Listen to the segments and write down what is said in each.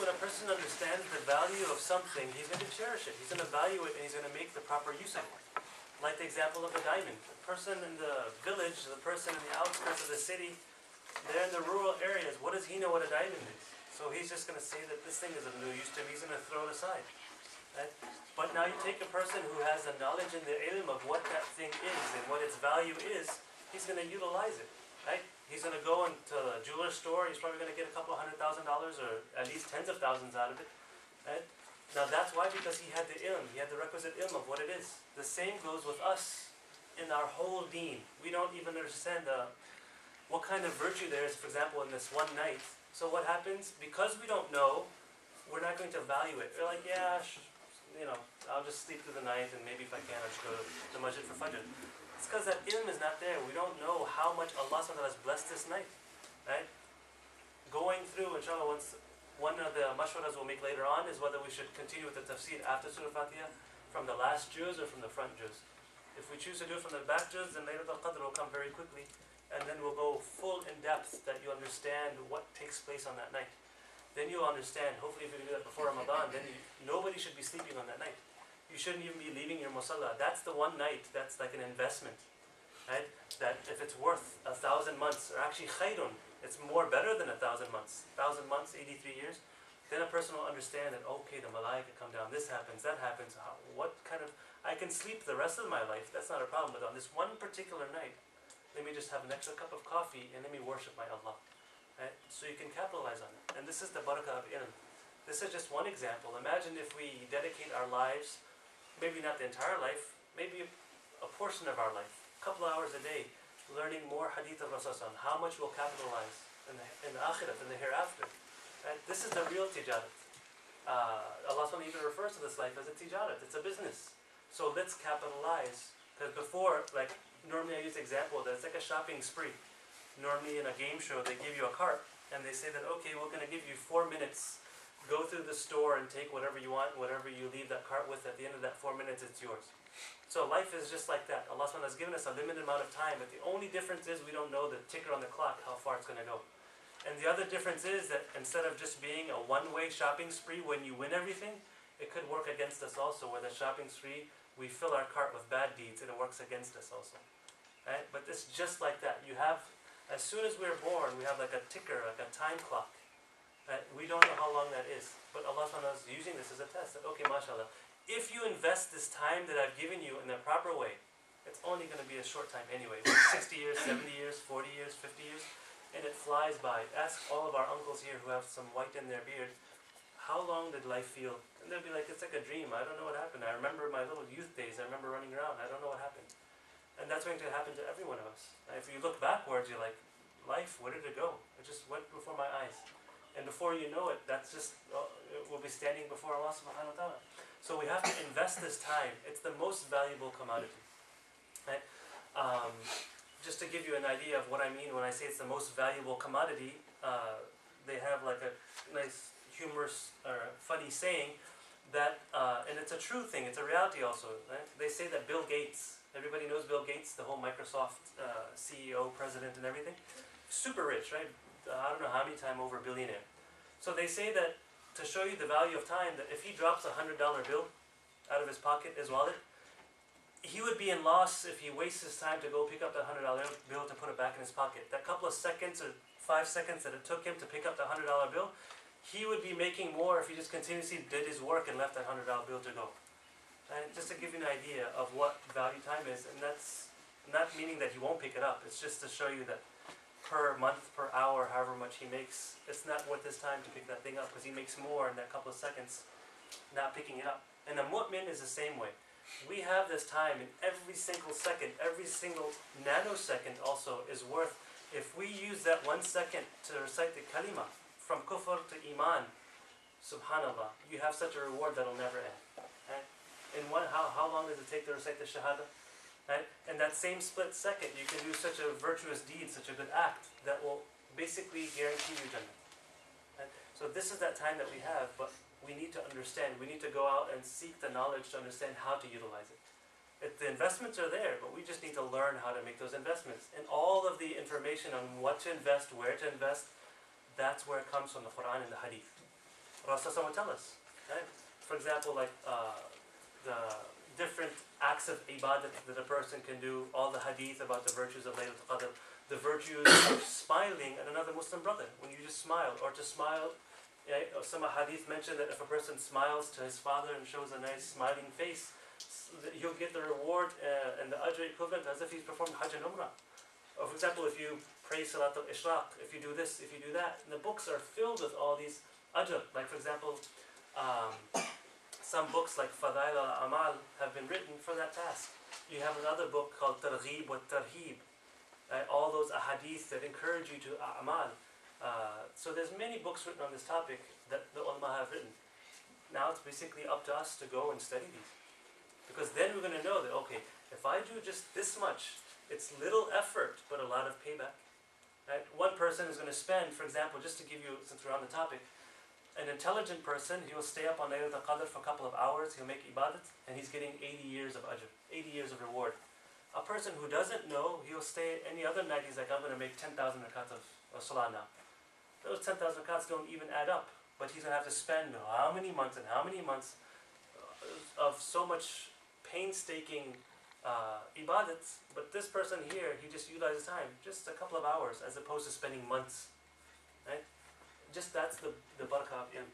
when a person understands the value of something, he's going to cherish it. He's going to value it, and he's going to make the proper use of it. Like the example of the diamond. The person in the village, the person in the outskirts of the city, they're in the rural areas. What does he know what a diamond is? So he's just going to say that this thing is of no use to him. He's going to throw it aside. Right? But now you take a person who has the knowledge and the ilm of what that thing is and what its value is, he's going to utilize it. Right? He's going to go into a jeweler store. He's probably going to get a couple $100,000 or at least tens of thousands out of it. Right? Now that's why, because he had the ilm. He had the requisite ilm of what it is. The same goes with us in our whole deen. We don't even understand what kind of virtue there is, for example, in this one night. So what happens? Because we don't know, we're not going to value it. We're like, yeah, I'll just sleep through the night, and maybe if I can, I'll just go to the masjid for fajr. It's because that ilm is not there. We don't know how much Allah SWT has blessed this night. Right? Going through, inshallah, one of the mashwaras we'll make later on is whether we should continue with the tafsir after Surah Fatiha from the last juz or from the front juz. If we choose to do it from the back juz, then Laylatul Qadr will come very quickly. And then we'll go full in depth that you understand what takes place on that night. Then you'll understand, hopefully if you do that before Ramadan, then nobody should be sleeping on that night. You shouldn't even be leaving your musalla. That's the one night, that's like an investment. Right? That if it's worth 1,000 months, or actually khayrun, it's more better than 1,000 months. 1,000 months, 83 years. Then a person will understand that, okay, the malaika come down, this happens, that happens. I can sleep the rest of my life, that's not a problem. But on this one particular night, let me just have an extra cup of coffee and let me worship my Allah. Right? So you can capitalize on it. And this is the barakah of ilm. This is just one example. Imagine if we dedicate our lives, maybe not the entire life, maybe a portion of our life, a couple of hours a day, learning more hadith of Rasulullah, how much we'll capitalize in the akhirah, in the hereafter. Right? This is the real tijarat. Allah even refers to this life as a tijarat. It's a business. So let's capitalize. Because before, like, normally I use the example that it's like a shopping spree. Normally in a game show, they give you a cart, and they say that, okay, we're going to give you 4 minutes. Go through the store and take whatever you want, whatever you leave that cart with. At the end of that 4 minutes, it's yours. So life is just like that. Allah SWT has given us a limited amount of time, but the only difference is we don't know the ticker on the clock, how far it's going to go. And the other difference is that instead of just being a one-way shopping spree when you win everything, it could work against us also, where the shopping spree, we fill our cart with bad deeds, and it works against us also. Right? But it's just like that. You have, as soon as we're born, we have like a ticker, like a time clock. Right? We don't know how long that is. But Allah SWT is using this as a test. That, okay, mashallah, if you invest this time that I've given you in the proper way, it's only going to be a short time anyway. 60 years, 70 years, 40 years, 50 years. And it flies by. Ask all of our uncles here who have some white in their beard, how long did life feel? And they'll be like, it's like a dream. I don't know what happened. I remember my little youth days. I remember running around. I don't know what happened. And that's going to happen to every one of us. And if you look backwards, you're like, life, where did it go? It just went before my eyes. And before you know it, that's just, we'll be standing before Allah subhanahu wa ta'ala. So we have to invest this time. It's the most valuable commodity. Right? Just to give you an idea of what I mean when I say it's the most valuable commodity, they have like a nice humorous or funny saying that, and it's a true thing, it's a reality also. Right? They say that Bill Gates, everybody knows Bill Gates, the whole Microsoft CEO, president and everything, super rich, right? I don't know how many times over billionaire. So they say that to show you the value of time, that if he drops a $100 bill out of his pocket, his wallet, he would be in loss if he wastes his time to go pick up the $100 bill to put it back in his pocket. That couple of seconds or 5 seconds that it took him to pick up the $100 bill, he would be making more if he just continuously did his work and left that $100 bill to go. And just to give you an idea of what value time is, and that's not meaning that he won't pick it up, it's just to show you that per month, per hour, however much he makes, it's not worth his time to pick that thing up because he makes more in that couple of seconds not picking it up. And the mu'min is the same way. We have this time, and every single second, every single nanosecond also is worth, if we use that 1 second to recite the kalima from kufr to iman, subhanallah, you have such a reward that will never end. Right? And how long does it take to recite the shahada? Right? In that same split second, you can do such a virtuous deed, such a good act, that will basically guarantee you Jannah. Right? So this is that time that we have, but we need to understand, we need to go out and seek the knowledge to understand how to utilize it. The investments are there, but we just need to learn how to make those investments. And all of the information on what to invest, where to invest, that's where it comes from the Quran and the Hadith. Rasul will tell us. Right? For example, like the different acts of ibadat that a person can do, all the hadith about the virtues of Laylatul Qadr, the virtues of smiling at another Muslim brother, when you just smile, or to smile. Some hadith mention that if a person smiles to his father and shows a nice smiling face, he'll get the reward and the ajr equivalent as if he's performed Hajj and Umrah. Or for example, if you pray Salat al-Ishraq, if you do this, if you do that, and the books are filled with all these ajr. Like for example, some books like Fadail al-Amal have been written for that task. You have another book called Targhib wa Tarhib. All those ahadith that encourage you to a'mal. So there's many books written on this topic that the ulama have written. Now it's basically up to us to go and study these. Because then we're going to know that, okay, if I do just this much, it's little effort, but a lot of payback. Right? One person is going to spend, for example, just to give you, since we're on the topic, an intelligent person, he will stay up on Laylatul Qadr for a couple of hours, he'll make ibadat, and he's getting 80 years of ajr, 80 years of reward. A person who doesn't know, he'll stay any other night, he's like, I'm going to make 10,000 rakats of salah now. Those 10,000 rakats don't even add up, but he's going to have to spend how many months and how many months of so much painstaking ibadats. But this person here, he just utilizes time, just a couple of hours, as opposed to spending months. Right? Just that's the barakah of ilm.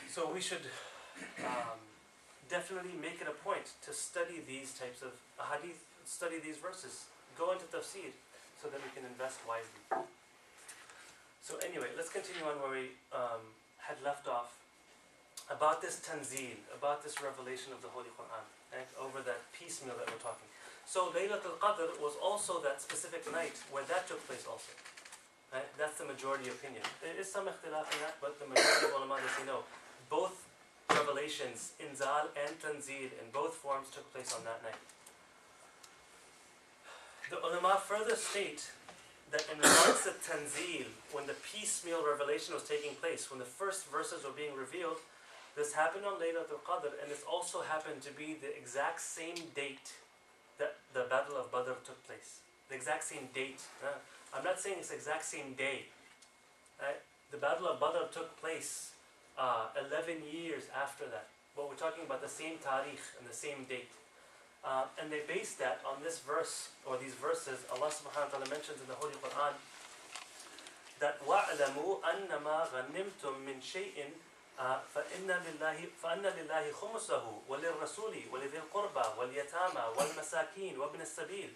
So we should definitely make it a point to study these types of hadith, study these verses, go into tafsir, so that we can invest wisely. So anyway, let's continue on where we had left off, about this tanzeel, about this revelation of the Holy Quran, right? Over that piecemeal that we're talking. So Laylatul Qadr was also that specific night where that took place also. Right? That's the majority opinion. There is some ikhtilaf in that, but the majority of ulama, as you know, both revelations, inzal and tanzeel, in both forms took place on that night. The ulama further state that in regards to tanzeel, when the piecemeal revelation was taking place, when the first verses were being revealed, this happened on Laylatul Qadr, and this also happened to be the exact same date that the Battle of Badr took place. The exact same date. I'm not saying it's the exact same day. Right? The Battle of Badr took place 11 years after that. But we're talking about the same tarikh and the same date. And they based that on this verse, or these verses. Allah subhanahu wa ta'ala mentions in the Holy Quran that وَعْلَمُوا أَنَّمَا غَنِّمْتُم مِّن شَيْءٍ فَإِنَّ لِلَّهِ خُمُسَهُ وَلِلرَّسُولِ وَلِذِي الْقُرْبَى وَالْيَتَامَى وَالْمَسَاكِينِ وَابْنِ السَّبِيلِ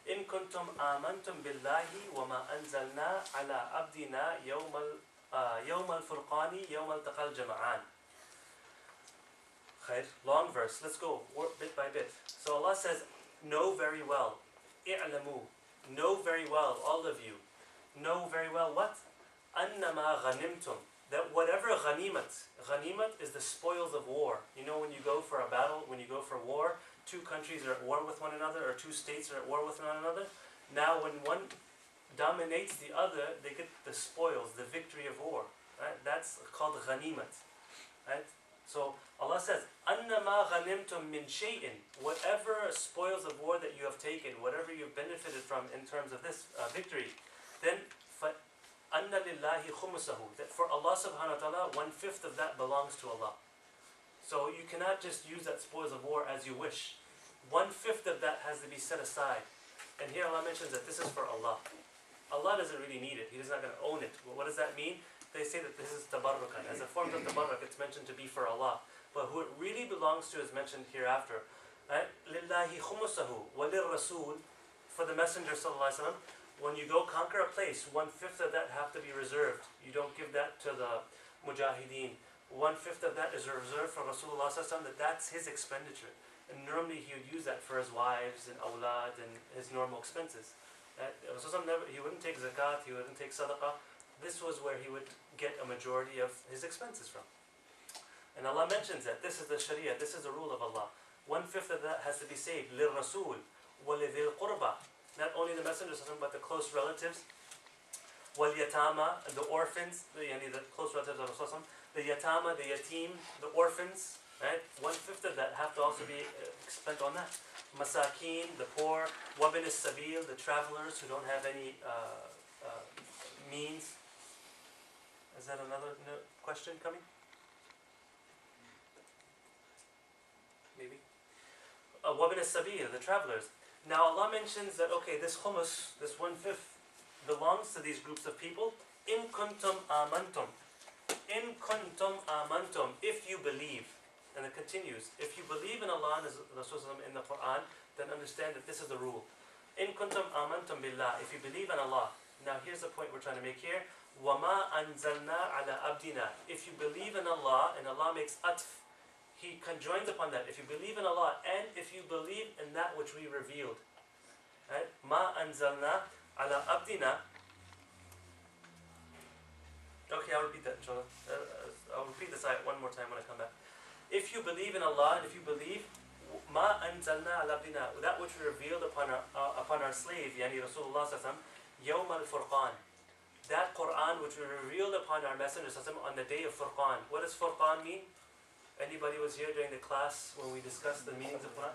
إِن كُنتُمْ آمَنْتُمْ بِاللَّهِ وَمَا أَنزَلْنَا عَلَى عَبْدِنَا يَوْمَ الْفُرْقَانِ يَوْمَ الْتَقَى الْجَمْعَانِ. Long verse. Let's go bit by bit. So Allah says, know very well. اِعْلَمُوا. Know very well, all of you. Know very well what? أَنَّمَا غَنِمْتُمْ. That whatever ghanimat is the spoils of war. You know, when you go for a battle, when you go for war, two countries are at war with one another, or two states are at war with one another. Now when one dominates the other, they get the spoils, the victory of war. Right? That's called ghanimat. Right? So Allah says, أَنَّمَا غَنِمْتُم مِّن شَيْءٍ. Whatever spoils of war that you have taken, whatever you've benefited from in terms of this victory, then أَنَّ لِلَّهِ خُمُسَهُ. That for Allah subhanahu wa ta'ala, 1/5 of that belongs to Allah. So you cannot just use that spoils of war as you wish. 1/5 of that has to be set aside. And here Allah mentions that this is for Allah. Allah doesn't really need it. He's not going to own it. Well, what does that mean? They say that this is tabarrukan. As a form of tabarruk, it's mentioned to be for Allah. But who it really belongs to is mentioned hereafter. Right? لِلَّهِ خُمُسَهُ وَلِلرَّسُولِ. For the Messenger sallallahu alaihi wasallam, when you go conquer a place, 1/5 of that have to be reserved. You don't give that to the mujahideen. 1/5 of that is reserved for Rasulullah sallallahu alaihi wasallam, that that's his expenditure. And normally he would use that for his wives and awlad and his normal expenses. Rasulullah he wouldn't take zakat, he wouldn't take sadaqah. This was where he would get a majority of his expenses from. And Allah mentions that this is the Sharia, this is the rule of Allah. 1/5 of that has to be saved. لِلرَّسُولِ وَلِذِي الْقُرْبَى. Not only the Messenger but the close relatives. وَالْيَتَامَى, the orphans, the close relatives of Rasulullah. The yatama, the yatim, the orphans. Right? 1/5 of that have to also be spent on that. Masakeen, the poor. وَابْنِ السَّبِيلِ, the travelers who don't have any means. Is that another question coming? Maybe? وَبِنَ السَّبِيلِ, the travelers. Now Allah mentions that, okay, this khumus, this 1/5, belongs to these groups of people. إِن كُنْتُمْ آمَنْتُمْ. إِن كُنْتُمْ آمَنْتُمْ. If you believe. And it continues. If you believe in Allah and Rasul in the Quran, then understand that this is the rule. إِن كُنْتُمْ آمَنْتُمْ بِاللَّهِ. If you believe in Allah. Now here's the point we're trying to make here. وَمَا أَنزَلْنَا عَلَىٰ أَبْدِنَا. If you believe in Allah, and Allah makes atf, He conjoins upon that. If you believe in Allah, and if you believe in that which we revealed. Right? مَا أَنزَلْنَا عَلَىٰ أَبْدِنَا. Okay, I'll repeat that, inshallah. I'll repeat this ayat one more time when I come back. If you believe in Allah, and if you believe مَا أَنزَلْنَا عَلَىٰ أَبْدِنَا, that which we revealed upon our slave, yani Rasulullah sallallahu يَوْمَ الْفُرْقَانِ, that Quran which we revealed upon our Messenger on the day of Furqan. What does Furqan mean? Anybody was here during the class when we discussed the meanings of Quran?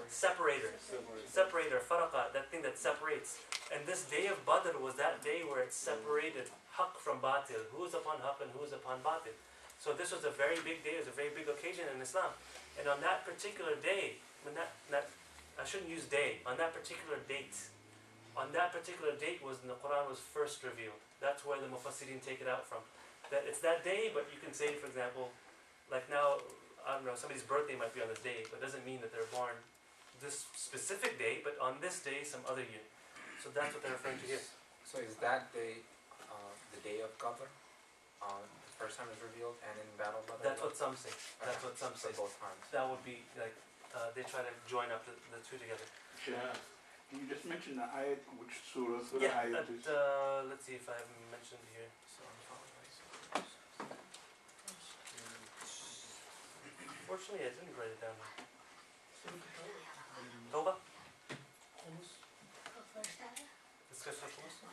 Separator. Separator, faraqa, that thing that separates. And this day of Badr was that day where it separated haqq from batil. Who is upon haqq and who is upon batil. So this was a very big day, it was a very big occasion in Islam. And on that particular day, I shouldn't use day, on that particular date was when the Quran was first revealed. That's where the Mufassirin take it out from. That it's that day, but you can say, for example, like now, I don't know, somebody's birthday might be on this day, but it doesn't mean that they're born this specific day, but on this day, some other year. So that's what they're referring to here. So is that day the day of Qadr? The first time it was revealed, and in Battle of Badr? That's what some say. That's what some say. Both times. That would be like, they try to join up the two together. Yeah. Can you just mention the ayat, which surah Yeah, ayat is? let's see if I haven't mentioned here. Fortunately, I didn't write it down. Tawbah? Discuss the Khumus?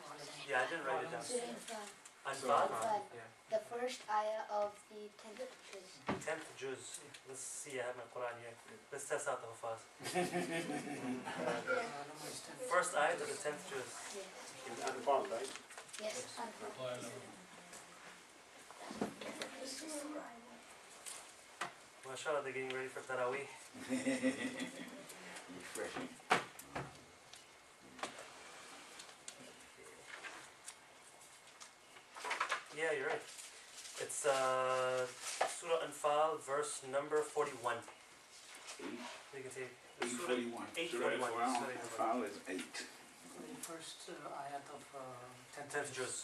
Yeah, I didn't write it down. Anfal? Yeah. The first ayah of the 10th juz. 10th juz. Let's see, I have my Quran here. Let's test out the Hufaz. First ayah to the 10th juz. Yes. Anfal, right? Yes. Anfal. MashaAllah, they're getting ready for Taraweeh. Refreshing. Yeah, you're right. It's Surah Anfal, verse number 41. You can say Surah 841. 841. Anfal is 8. The first ayat of 10th juz.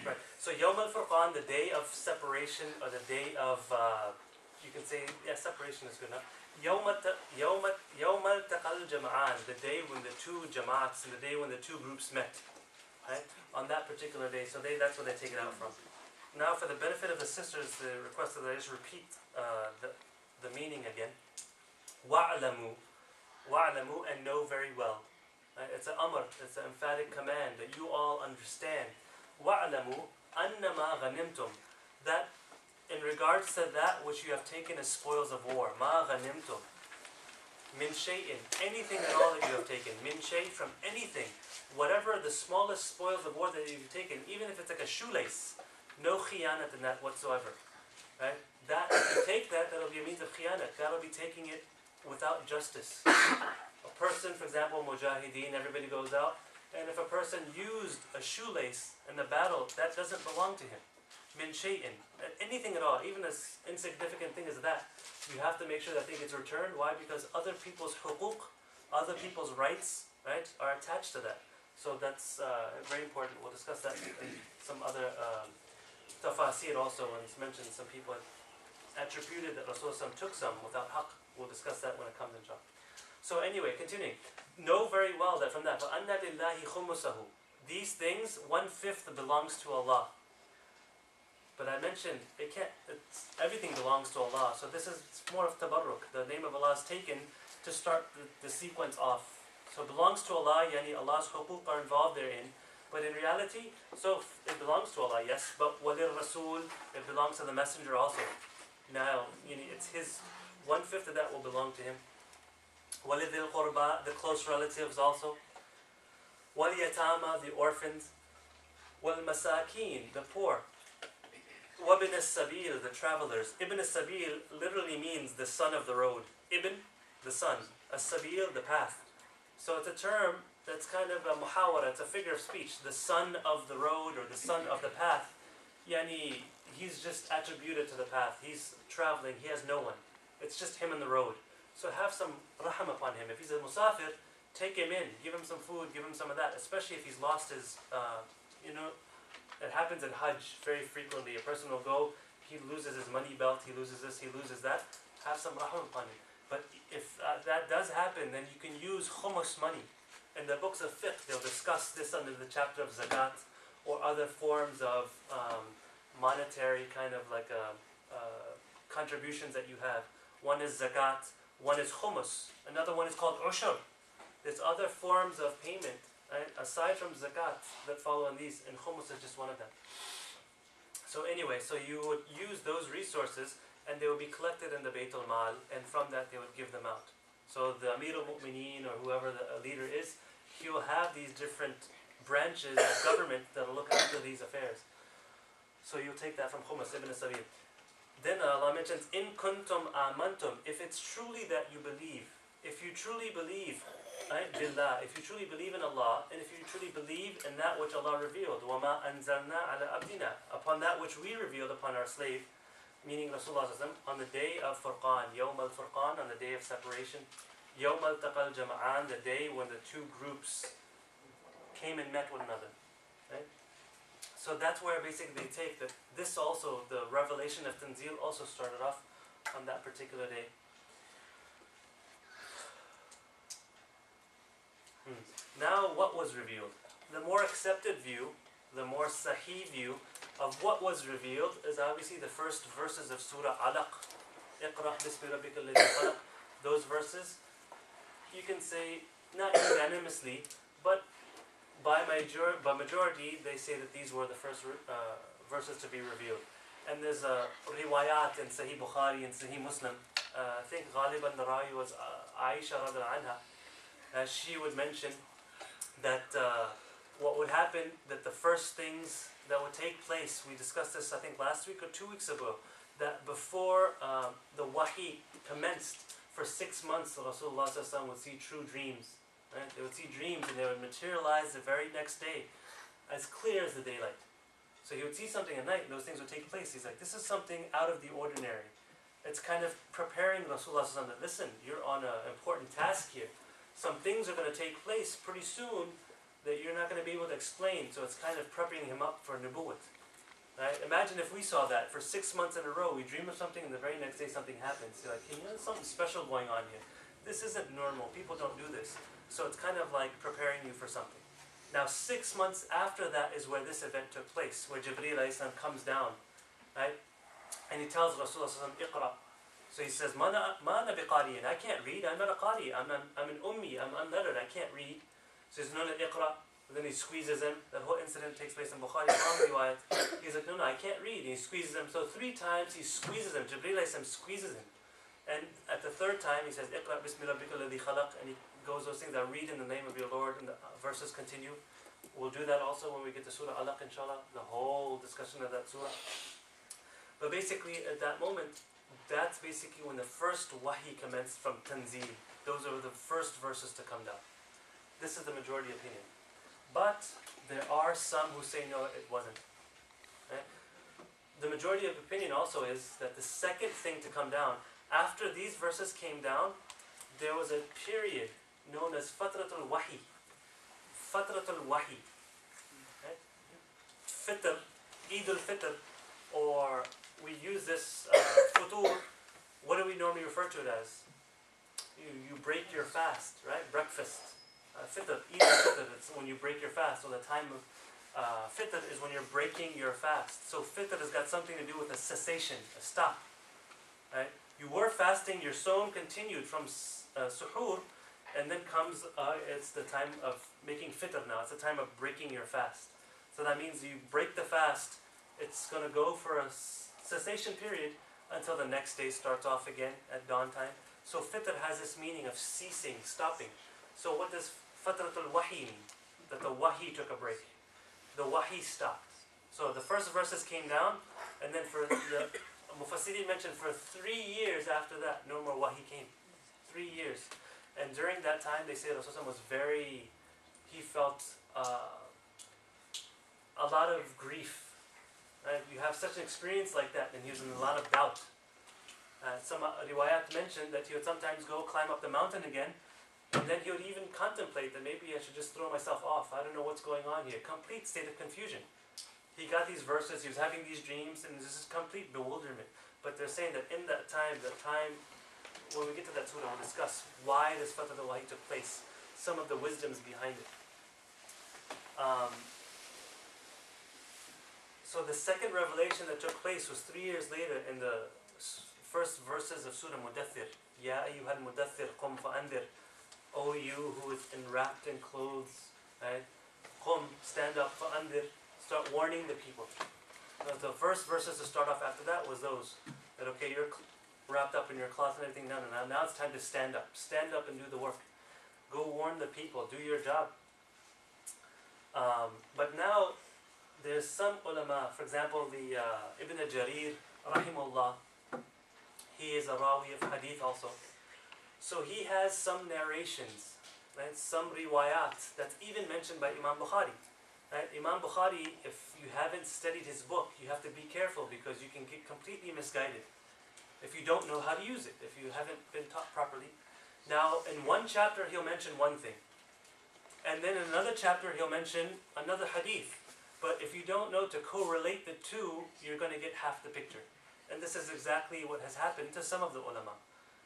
Right. So Yawm al-Furqan, the day of separation, or the day of, you can say, yeah, separation is good enough. Yawm al-Taqal Jama'an, the day when the two Jama'ats, and the day when the two groups met. Right? On that particular day. So that's where they take it out from. Now for the benefit of the sisters, the request that I just repeat the meaning again. Wa'alamu, and know very well. Right? It's an amr, it's an emphatic command that you all understand. Wa'alamu annama ghanimtum, that in regards to that which you have taken as spoils of war, ma ghanimtum, min shay'in, anything at all that you have taken, min shay, from anything, whatever the smallest spoils of war that you've taken, even if it's like a shoelace, no khiyanat in that whatsoever. Right? That, if you take that, that'll be a means of khiyanat, that'll be taking it without justice. A person, for example, mujahideen, everybody goes out, and if a person used a shoelace in the battle, that doesn't belong to him. Min shay'in, anything at all, even as insignificant thing as that, you have to make sure that thing gets returned. Why? Because other people's huquq, other people's rights, right, are attached to that. So that's very important. We'll discuss that in some other tafasir also, when it's mentioned some people attributed that Rasulullah took some without haqq. We'll discuss that when it comes, inshallah. So anyway, continuing. Know very well that from that, فَأَنَّ لِلَّهِ خُمُسَهُ, these things, 1/5 belongs to Allah. But I mentioned, everything belongs to Allah. So this is more of tabarruk. The name of Allah is taken to start the sequence off. So it belongs to Allah, yani Allah's huquq are involved therein. But in reality, so it belongs to Allah, yes, but walir Rasul, it belongs to the Messenger also. Now, it's his, 1/5 of that will belong to him. Walidil qurba, the close relatives also. Waliyatama, the orphans. وَالْمَسَاكِينَ, the poor. وَابْنَ السَّبِيلِ, the travelers. Ibn al-Sabil literally means the son of the road. Ibn, the son. As-Sabil, the path. So it's a term that's kind of a muhawara, it's a figure of speech. The son of the road or the son of the path. Yani, he's just attributed to the path. He's traveling, he has no one. It's just him and the road. So have some raham upon him. If he's a musafir, take him in, give him some food, give him some of that. Especially if he's lost his, it happens in Hajj very frequently. A person will go, he loses his money belt, he loses this, he loses that. Have some raham upon him. But if that does happen, then you can use khumus money. In the books of fiqh, they'll discuss this under the chapter of zakat or other forms of monetary kind of like contributions that you have. One is zakat, one is khumus, another one is called ushur. There's other forms of payment, right, aside from zakat that follow on these, and khumus is just one of them. So anyway, so you would use those resources and they would be collected in the Bayt al-Mal, and from that they would give them out. So the Amir al-Mu'mineen or whoever the leader is, he will have these different branches of government that will look after these affairs. So you'll take that from Khumus ibn Sabil. Then Allah mentions, In kuntum amantum, if it's truly that you believe, if you truly believe, right, billah, if you truly believe in Allah, and if you truly believe in that which Allah revealed, وَمَا أَنزَلْنَا عَلَى أَبْدِنَا, upon that which we revealed upon our slave, meaning Rasulullah on the day of Furqan, Yawm al-Furqan, on the day of separation, Yawm al-Taqal Jama'an, the day when the two groups came and met one another. Right? So that's where basically they take that this also, the revelation of Tanzil also started off on that particular day. Now what was revealed? The more accepted view, the more sahih view of what was revealed is obviously the first verses of Surah Alaq. Iqra bismi rabbika alladhi khalaq. Those verses, you can say, not unanimously, but by majority, they say that these were the first verses to be revealed. And there's a riwayat in Sahih Bukhari and Sahih Muslim. I think Ghaliban the Rawi was Aisha radiallahu anha. She would mention that what would happen, that the first things that would take place, we discussed this I think last week or 2 weeks ago, that before the wahi commenced, for 6 months Rasulullah would see true dreams. Right? They would see dreams and they would materialize the very next day as clear as the daylight. So he would see something at night and those things would take place. He's like, this is something out of the ordinary. It's kind of preparing Rasulullah that, listen, you're on an important task here. Some things are going to take place pretty soon that you're not going to be able to explain. So it's kind of prepping him up for nubuwwat. Right? Imagine if we saw that for 6 months in a row, we dream of something and the very next day something happens. You're like, hey, there's something special going on here. This isn't normal. People don't do this. So it's kind of like preparing you for something. Now 6 months after that is where this event took place, where Jibreel comes down, right? And he tells Rasulullah Iqra. So he says, Ma ana biqariyin, I can't read, I'm not a qari, I'm an ummi, I'm unlettered, I can't read. So he says, no, Iqra. And then he squeezes him. That whole incident takes place in Bukhari. He's like, no, I can't read. And he squeezes him. So 3 times he squeezes him. Jibreel squeezes him. And at the 3rd time he says, Iqra bismi rabbika alladhi khalaq. And he goes those things, I read in the name of your Lord, and the verses continue. We'll do that also when we get to Surah Alaq, inshallah, the whole discussion of that surah. But basically at that moment, that's basically when the first wahi commenced from Tanzil. Those are the first verses to come down. This is the majority opinion. But there are some who say no, it wasn't. Right? The majority of opinion also is that the second thing to come down, after these verses came down, there was a period known as Fatratul Wahi. Fatratul Wahi. Right? Fitr, Eid al-Fitr, or we use this futur. What do we normally refer to it as? You break your fast, right? Breakfast. Fitr, Eid al-Fitr, it's when you break your fast. So the time of Fitr is when you're breaking your fast. So Fitr has got something to do with a cessation, a stop. Right? You were fasting, your sawm continued from suhoor, and then comes, it's the time of making fitr now. It's the time of breaking your fast. So that means you break the fast. It's going to go for a cessation period until the next day starts off again at dawn time. So fitr has this meaning of ceasing, stopping. So what does fatratul wahi mean? That the wahi took a break. The the wahi stopped. So the first verses came down, and then for the Mufassirin mentioned for 3 years after that, no more wahi came. 3 years. And during that time, they say Rasulullah was he felt a lot of grief. Right? You have such an experience like that, and he was in a lot of doubt. Some riwayat mentioned that he would sometimes go climb up the mountain again, and then he would even contemplate that maybe I should just throw myself off. I don't know what's going on here. Complete state of confusion. He got these verses, he was having these dreams, and this is complete bewilderment. But they're saying that in that time, when we get to that surah, we'll discuss why this Fath al-Wahi took place, some of the wisdoms behind it. So the second revelation that took place was 3 years later in the first verses of Surah Mudaththir. Ya ayyuhal mudaththir qum fa'andir. O you who is enwrapped in clothes, right? Qum, stand up, fa'andir. Start warning the people. The first verses to start off after that was those. That okay, you're wrapped up in your cloth and everything. No. Now it's time to stand up. Stand up and do the work. Go warn the people. Do your job. But now, there's some ulama, for example, the Ibn Jarir, rahimahullah, he is a rawi of hadith also. So he has some narrations, right? Some riwayat that's even mentioned by Imam Bukhari. Right? Imam Bukhari, if you haven't studied his book, you have to be careful because you can get completely misguided if you don't know how to use it, if you haven't been taught properly. Now, in one chapter, he'll mention one thing. And then in another chapter, he'll mention another hadith. But if you don't know to correlate the two, you're going to get half the picture. And this is exactly what has happened to some of the ulama.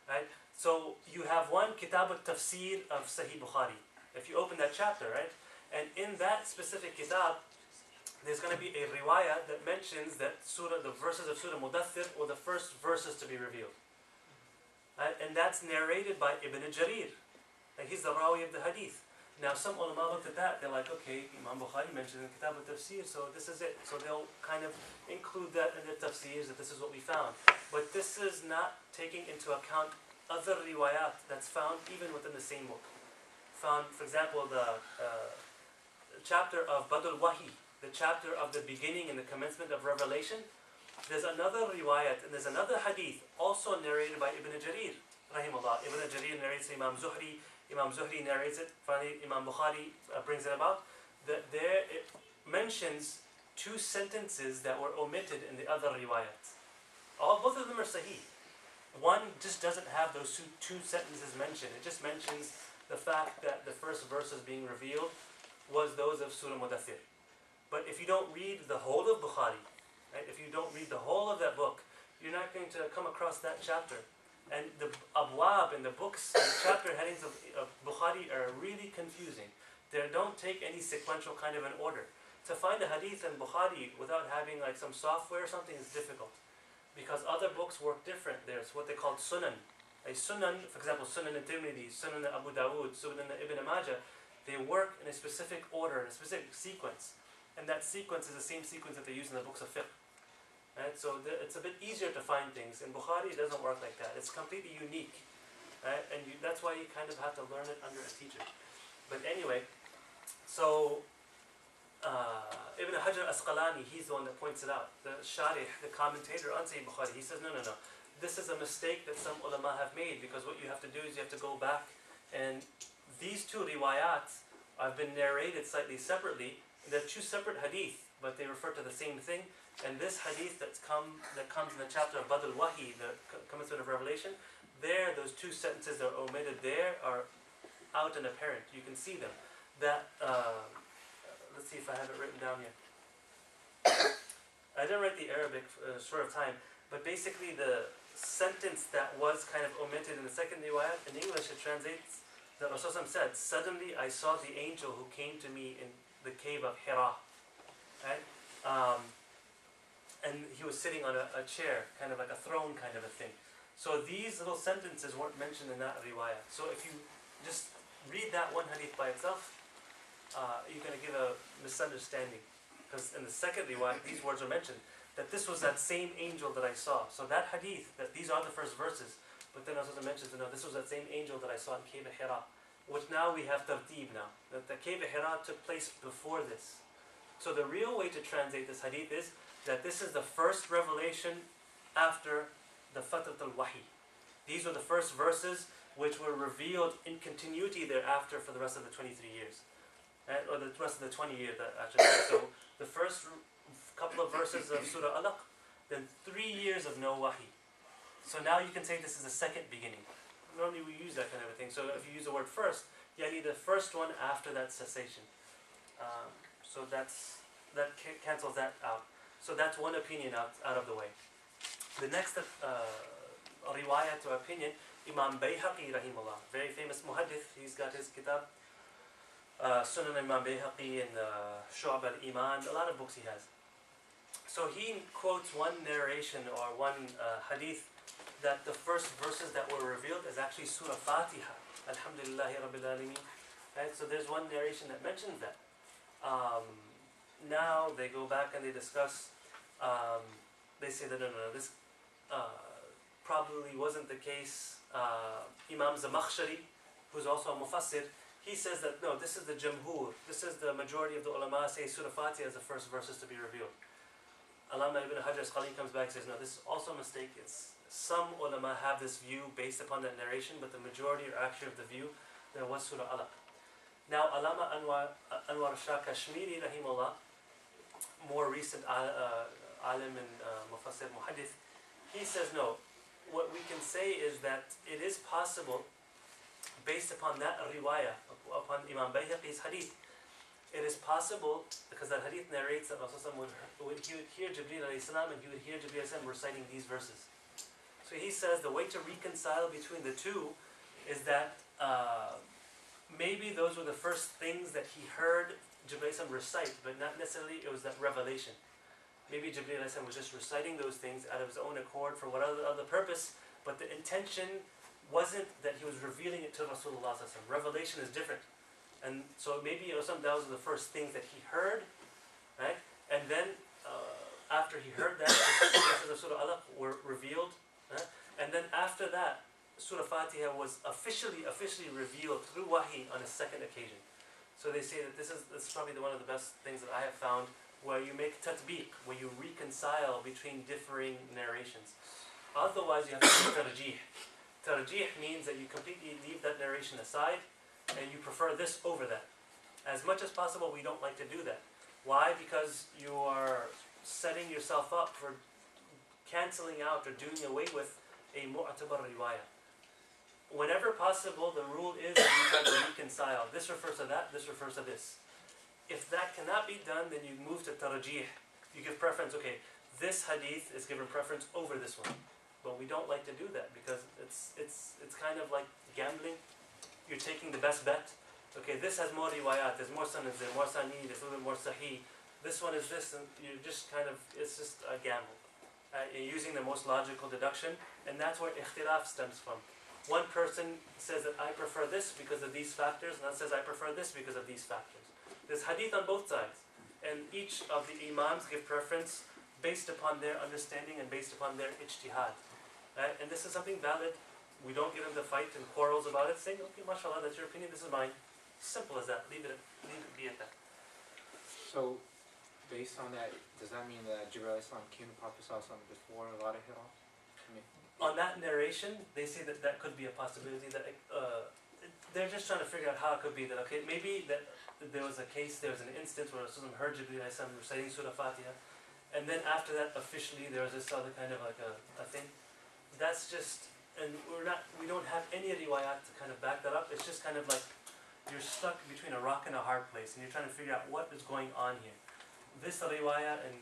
Right? So you have one Kitab al-Tafsir of Sahih Bukhari. If you open that chapter, right? And in that specific kitab, there's going to be a riwayah that mentions that the verses of Surah Mudaththir were the first verses to be revealed. Right? And that's narrated by Ibn Jarir. And he's the rawi of the hadith. Now some ulama looked at that, they're like, okay, Imam Bukhari mentioned in Kitab al-Tafsir, so this is it. So they'll kind of include that in their tafsirs, that this is what we found. But this is not taking into account other riwayat that's found even within the same book. Found, for example, the chapter of Badul Wahi, the chapter of the beginning and the commencement of Revelation. There's another riwayat, and there's another hadith, also narrated by Ibn Jarir, rahimahullah. Ibn Jarir narrates Imam Zuhri, Imam Zuhri narrates it, finally Imam Bukhari brings it about, that there it mentions 2 sentences that were omitted in the other riwayat. Both of them are sahih. One just doesn't have those two sentences mentioned. It just mentions the fact that the first verses being revealed was those of Surah Mudaththir. But if you don't read the whole of Bukhari, right, if you don't read the whole of that book, you're not going to come across that chapter. And the abwab and the books and the chapter headings of Bukhari are really confusing. They don't take any sequential kind of an order. To find a hadith in Bukhari without having like some software or something is difficult. Because other books work different. There's what they call sunan. A sunan, for example, Sunan al-Tirmidhi, Sunan Abu Dawud, Sunan Ibn Majah, they work in a specific order, in a specific sequence. And that sequence is the same sequence that they use in the books of fiqh. Right? So it's a bit easier to find things. In Bukhari, it doesn't work like that. It's completely unique. Right? And that's why you kind of have to learn it under a teacher. But anyway, so Ibn Hajar Asqalani, he's the one that points it out. The Sharih, the commentator on Sahih Bukhari, he says, no. This is a mistake that some ulama have made, because what you have to do is you have to go back, and these 2 riwayat have been narrated slightly separately. They're 2 separate hadith, but they refer to the same thing. And this hadith that comes in the chapter of Badul Wahi, the commencement of Revelation, there, those 2 sentences that are omitted there are out and apparent. You can see them. That, let's see if I have it written down here. I didn't write the Arabic short of time, but basically the sentence that was kind of omitted in the second riwayat, in English it translates that Rasulullah said, "Suddenly I saw the angel who came to me in the cave of Hira." Right? And he was sitting on a chair, kind of like a throne kind of a thing. So these little sentences weren't mentioned in that riwayah. So if you just read that one hadith by itself, you're going to get a misunderstanding. Because in the second riwayah, these words are mentioned, that this was that same angel that I saw. So that hadith, that these are the first verses, but then also mentions, this was that same angel that I saw in Cave of Hira, which now we have tartib now. That the Cave of Hira took place before this. So the real way to translate this hadith is that this is the first revelation after the Fatrat al-Wahi. These were the first verses which were revealed in continuity thereafter for the rest of the 23 years. Or the rest of the 20 years, actually. So the first couple of verses of Surah Alaq, then 3 years of no Wahi. So now you can say this is the second beginning. Normally we use that kind of a thing. So if you use the word first, yani the first one after that cessation. So that cancels that out. So that's one opinion out of the way. The next riwayat or opinion, Imam Bayhaqi rahimahullah, very famous muhaddith. He's got his kitab, Sunan Imam Bayhaqi and Shu'ab al-Iman, a lot of books he has. So he quotes one narration or one hadith that the first verses that were revealed is actually Surah Fatiha. Alhamdulillahi Rabbil Alameen. Right? So there's one narration that mentions that. Now they go back and they discuss, they say that no, this probably wasn't the case. Imam Zamakhshari, who's also a mufassir, he says that no, this is the jamhur, this is the majority of the ulama say Surah Fatiha is the first verses to be revealed. Allama ibn Hajar Asqalani comes back and says no, this is also a mistake. It's some ulama have this view based upon that narration, but the majority are actually of the view there was Surah Alaq. Now Allama Anwar Shah Kashmiri rahimahullah, more recent alim and mufassir muhaddith, he says no, what we can say is that it is possible based upon that riwayah, upon Imam Bayhaqi's hadith, it is possible, because that hadith narrates that Rasulullah he would hear Jibreel alayhi salam and he would hear Jibreel alayhi salam reciting these verses. So he says the way to reconcile between the two is that maybe those were the first things that he heard Jibreel alayhi salam recite, but not necessarily it was that revelation. Maybe Jibreel alayhi salam was just reciting those things out of his own accord for whatever other purpose, but the intention wasn't that he was revealing it to Rasulullah. Revelation is different. And so maybe that was the first things that he heard, right? And then after he heard that, the verses of Surah Alaq were revealed. And then after that, Surah Fatiha was officially revealed through Wahi on a second occasion. So they say that this is probably one of the best things that I have found, where you make tatbiq, where you reconcile between differing narrations. Otherwise, you have to do tarjih. Tarjih means that you completely leave that narration aside and you prefer this over that. As much as possible, we don't like to do that. Why? Because you are setting yourself up for cancelling out or doing away with a mu'tabar riwayah. Whenever possible, the rule is that you try to reconcile. This refers to that, this refers to this. If that cannot be done, then you move to tarjih. You give preference, okay, this hadith is given preference over this one. But we don't like to do that because it's kind of like gambling. You're taking the best bet. Okay, this has more riwayat, there's more sanad, there's more sanid, there's a little bit more sahih. This one is this, and you're just kind of, it's just a gamble. You're using the most logical deduction, and that's where ikhtilaf stems from. One person says that I prefer this because of these factors, and that says I prefer this because of these factors. There's hadith on both sides, and each of the imams give preference based upon their understanding and based upon their ijtihad. And this is something valid. We don't get into fight and quarrels about it, saying, okay, mashallah, that's your opinion, this is mine. Simple as that. Leave it be at that. So, based on that, does that mean that Jibreel alayhi salam came to Prophet sallallahu alaihi wasallam before a lot of hit off? On that narration, they say that that could be a possibility. That they're just trying to figure out how it could be that, okay, maybe that there was a case, there was an instance where Rasulullah heard Jibreel alayhi salam reciting Surah Fatiha, and then after that, officially, there was this other kind of like a thing. That's just, and we don't have any riwayat to kind of back that up. It's just kind of like you're stuck between a rock and a hard place, and you're trying to figure out what is going on here. This riwayah, and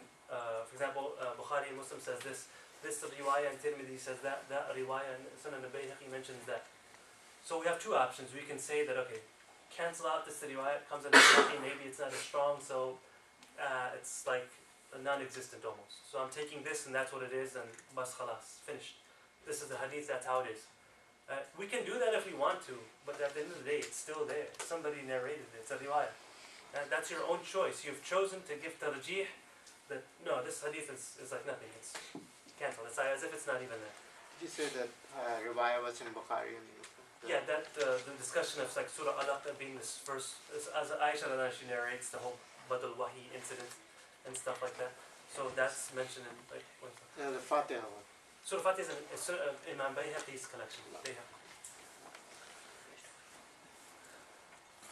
for example, Bukhari and Muslim says this riwayah, and Tirmidhi says that riwayah, and Sunan al-Bayhaqi mentions that. So we have two options. We can say that, okay, cancel out this riwayah, it comes in Bukhari, maybe it's not as strong, so it's like non-existent almost. So I'm taking this, and that's what it is, and bas khalas, finished. This is the hadith, that's how it is. We can do that if we want to, but at the end of the day, it's still there. Somebody narrated it, it's a riwayah. That's your own choice. You've chosen to give tarjih, that no, this hadith is like nothing, it's cancelled. It's as if it's not even there. Did you say that riwayah was in Bukhari and Muslim? Yeah, that the discussion of like Surah Alaq being this first, as Aisha she narrates the whole Badal Wahi incident and stuff like that. So that's mentioned in like The Fatiha one. Surah Fatiha is Imam Bayhaqi's collection.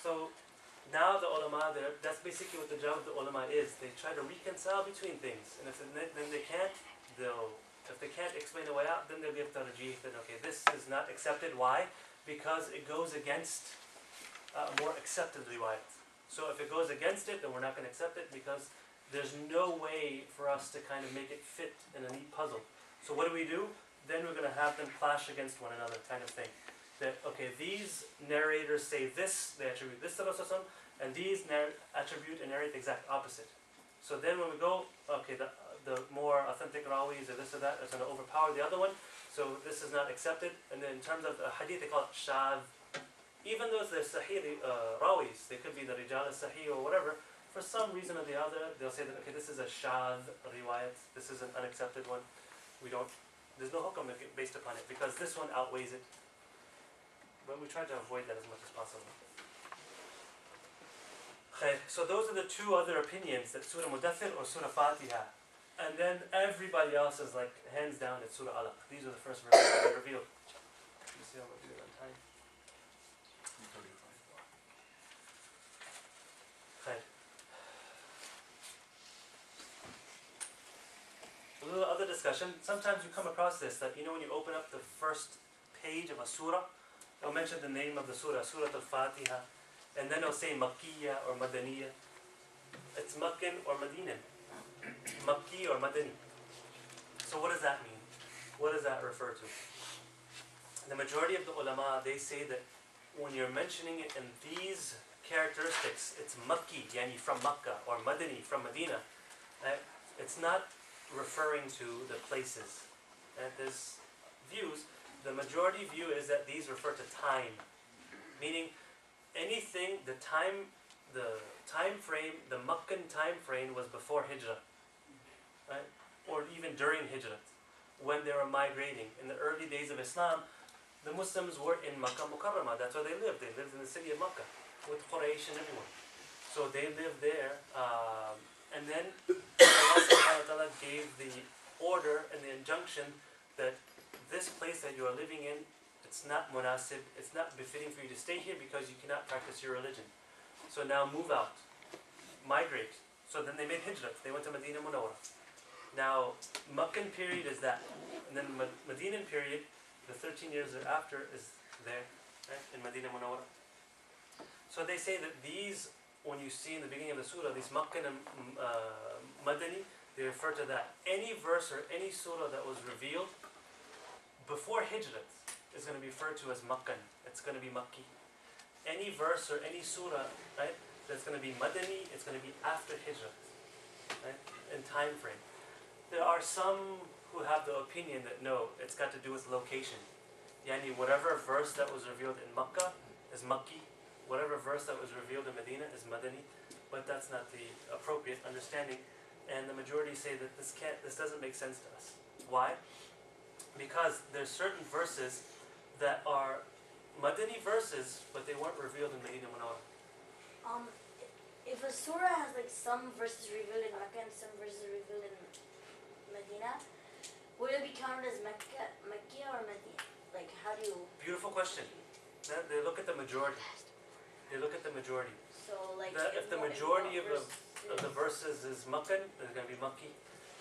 So now the ulama, that's basically what the job of the ulama is. They try to reconcile between things, and if then they can't, if they can't explain a way out, then they'll give tarjih that okay, this is not accepted. Why? Because it goes against more accepted riwayat. So if it goes against it, then we're not going to accept it because there's no way for us to kind of make it fit in a neat puzzle. So what do? Then we're going to have them clash against one another, kind of thing. That okay, these narrators say this, they attribute this to Rasulullah, and these attribute and narrate the exact opposite. So then when we go, okay, the more authentic rawis or this or that, it's going to overpower the other one. So this is not accepted. And then in terms of the hadith, they call it shadh. Even though they're sahih rawis, they could be the rijal sahih or whatever. For some reason or the other, they'll say that okay, this is a shadh riwayat. This is an unaccepted one. There's no hukam based upon it because this one outweighs it. But we try to avoid that as much as possible. So those are the two other opinions, that Surah Mudaththir or Surah Fatiha. And then everybody else is like, hands down, it's Surah Alaq. These are the first verses that are revealed. Let me see how much we have on time. A little other discussion. Sometimes you come across this, that when you open up the first page of a surah, it'll mention the name of the surah, Surah Al-Fatiha, and then it'll say Makkiyya or Madaniyya. It's Makkan or Madinan. Makki or Madani. So what does that mean? What does that refer to? The majority of the ulama, they say that when you're mentioning it in these characteristics, it's Makki, yani from Makkah, or Madani, from Medina. It's not referring to the places. And there's views. The majority view is that these refer to time, meaning anything, the time frame, the Meccan time frame was before Hijrah, right? Or even during Hijrah, when they were migrating. In the early days of Islam, the Muslims were in Makkah Mukarramah. That's where they lived. They lived in the city of Makkah with Quraysh and everyone. So they lived there, and then Allah subhanahu wa ta'ala gave the order and the injunction that this place that you are living in, it's not munasib, it's not befitting for you to stay here because you cannot practice your religion. So now move out, migrate. So then they made hijrah, they went to Medina Munawwara. Now, Meccan period is that, and then Medinan period, the 13 years thereafter is there, right, in Medina Munawwara. So they say that these, when you see in the beginning of the surah, these Meccan and Madani, they refer to that. Any verse or any surah that was revealed before Hijrat is going to be referred to as Makkan. It's going to be Makki. Any verse or any surah, right, that's going to be Madani, it's going to be after Hijrat, right, in time frame. There are some who have the opinion that no, it's got to do with location. Yani whatever verse that was revealed in Makkah is Makki. Whatever verse that was revealed in Medina is Madani. But that's not the appropriate understanding. And the majority say that this doesn't make sense to us. Why? Because there's certain verses that are Madani verses, but they weren't revealed in Medina Munawwara. If a surah has like some verses revealed in Mecca and some verses revealed in Medina, would it be counted as Mecca or Medina? Like, how do you? Beautiful question. They look at the majority. They look at the majority. So like, If the majority of the verses is Makkan, it's going to be Makki.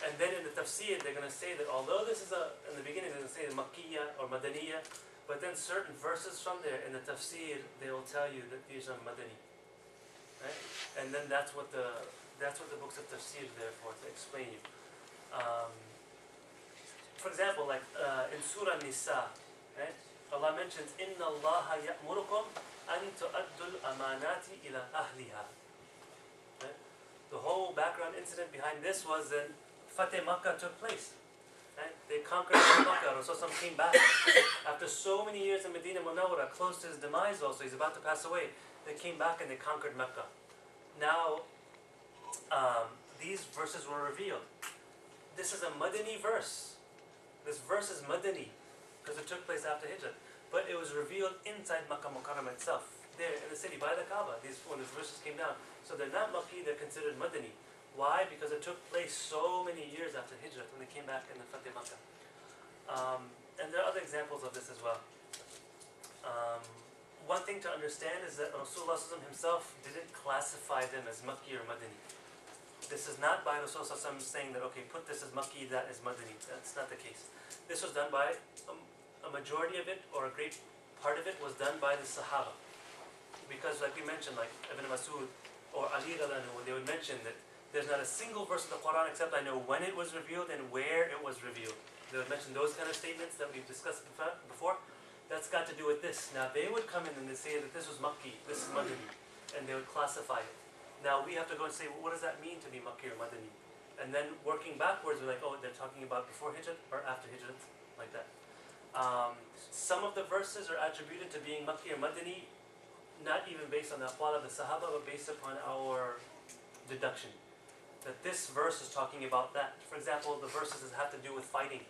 And then in the tafsir, they're going to say that although this is in the beginning, they're going to say Makkiyya or Madaniyya, but then certain verses from there in the tafsir, they will tell you that these are Madani. Right? And then that's what the books of tafsir are there for, to explain you. For example, like in Surah Nisa, right? Allah mentions, Inna Allaha ya'murukum an tu'addul amanati ila ahliha. Right? The whole background incident behind this was that Fateh Makkah took place. Right? They conquered Makkah. Rasulullah came back after so many years in Medina Munawwara, close to his demise also. He's about to pass away. They came back and they conquered Mecca. Now, these verses were revealed. This is a Madani verse. This verse is Madani because it took place after Hijrah. But it was revealed inside Makkah Mukarramah itself. there in the city by the Kaaba. When these verses came down, so they're not Makki, they're considered Madani. Why? Because it took place so many years after Hijrah when they came back in the Fatih Makkah. And there are other examples of this as well. One thing to understand is that Rasulullah himself didn't classify them as Makki or Madani. This is not by Rasulullah saying that, okay, put this as Makki, that is Madani. That's not the case. This was done by, a majority of it, or a great part of it, was done by the Sahaba. Because like we mentioned, like Ibn Masud or Ali Radhanu, when they would mention that there's not a single verse of the Quran except I know when it was revealed and where it was revealed. They would mention those kind of statements that we've discussed before. That's got to do with this. Now they would come in and they say that this was Makki, this is Madani, and they would classify it. Now we have to go and say, well, what does that mean to be Makki or Madani? And then working backwards, we're like, oh, they're talking about before Hijrat or after Hijrat, like that. Some of the verses are attributed to being Makki or Madani, not even based on the aqwal of the Sahaba, but based upon our deduction. That this verse is talking about that. For example, the verses that have to do with fighting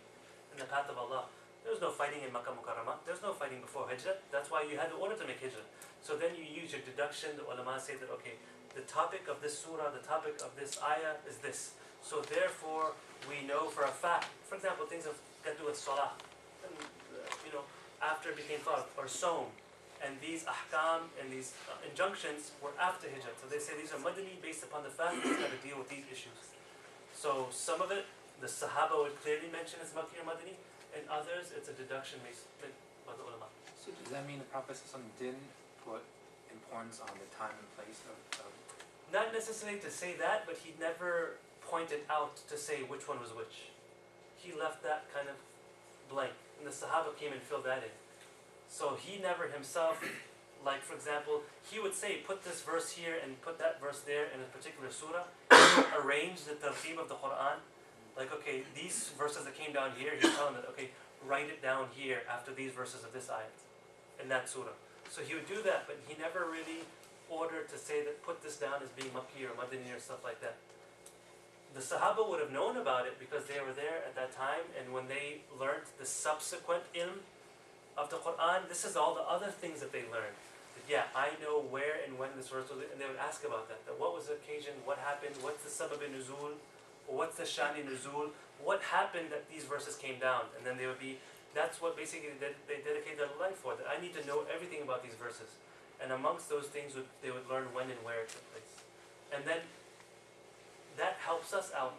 in the path of Allah. There was no fighting in Makkah Mukarramah. There was no fighting before Hijrah. That's why you had the order to make Hijrah. So then you use your deduction. The ulama say that, okay, the topic of this surah, the topic of this ayah is this. So therefore, we know for a fact, for example, things that got to do with salah. And, after it became fard, or Sawm. And these ahkam and these injunctions were after Hijrah. So they say these are Madani based upon the fact that it's got to deal with these issues. So some of it, the Sahaba would clearly mention as Makki or Madani. And others, it's a deduction based by the ulama. So does that mean the Prophet didn't put importance on the time and place of Not necessarily to say that, but he never pointed out to say which one was which. He left that kind of blank. And the Sahaba came and filled that in. So he never himself, like for example, he would say, put this verse here and put that verse there in a particular surah. He would arrange the tartib of the Quran. Like, okay, these verses that came down here, he's telling that, okay, write it down here after these verses of this ayat, in that surah. So he would do that, but he never really ordered to say that put this down as being Makki or Madani or stuff like that. The Sahaba would have known about it because they were there at that time, and when they learned the subsequent ilm of the Quran, this is all the other things that they learned. That, yeah, I know where and when this verse was, and they would ask about that. That what was the occasion, what happened, what's the sabab nuzul, what's the shani nuzul, what happened that these verses came down, and then they would be, that's what basically they dedicate their life for, that I need to know everything about these verses. And amongst those things, they would learn when and where it took place. And then, that helps us out.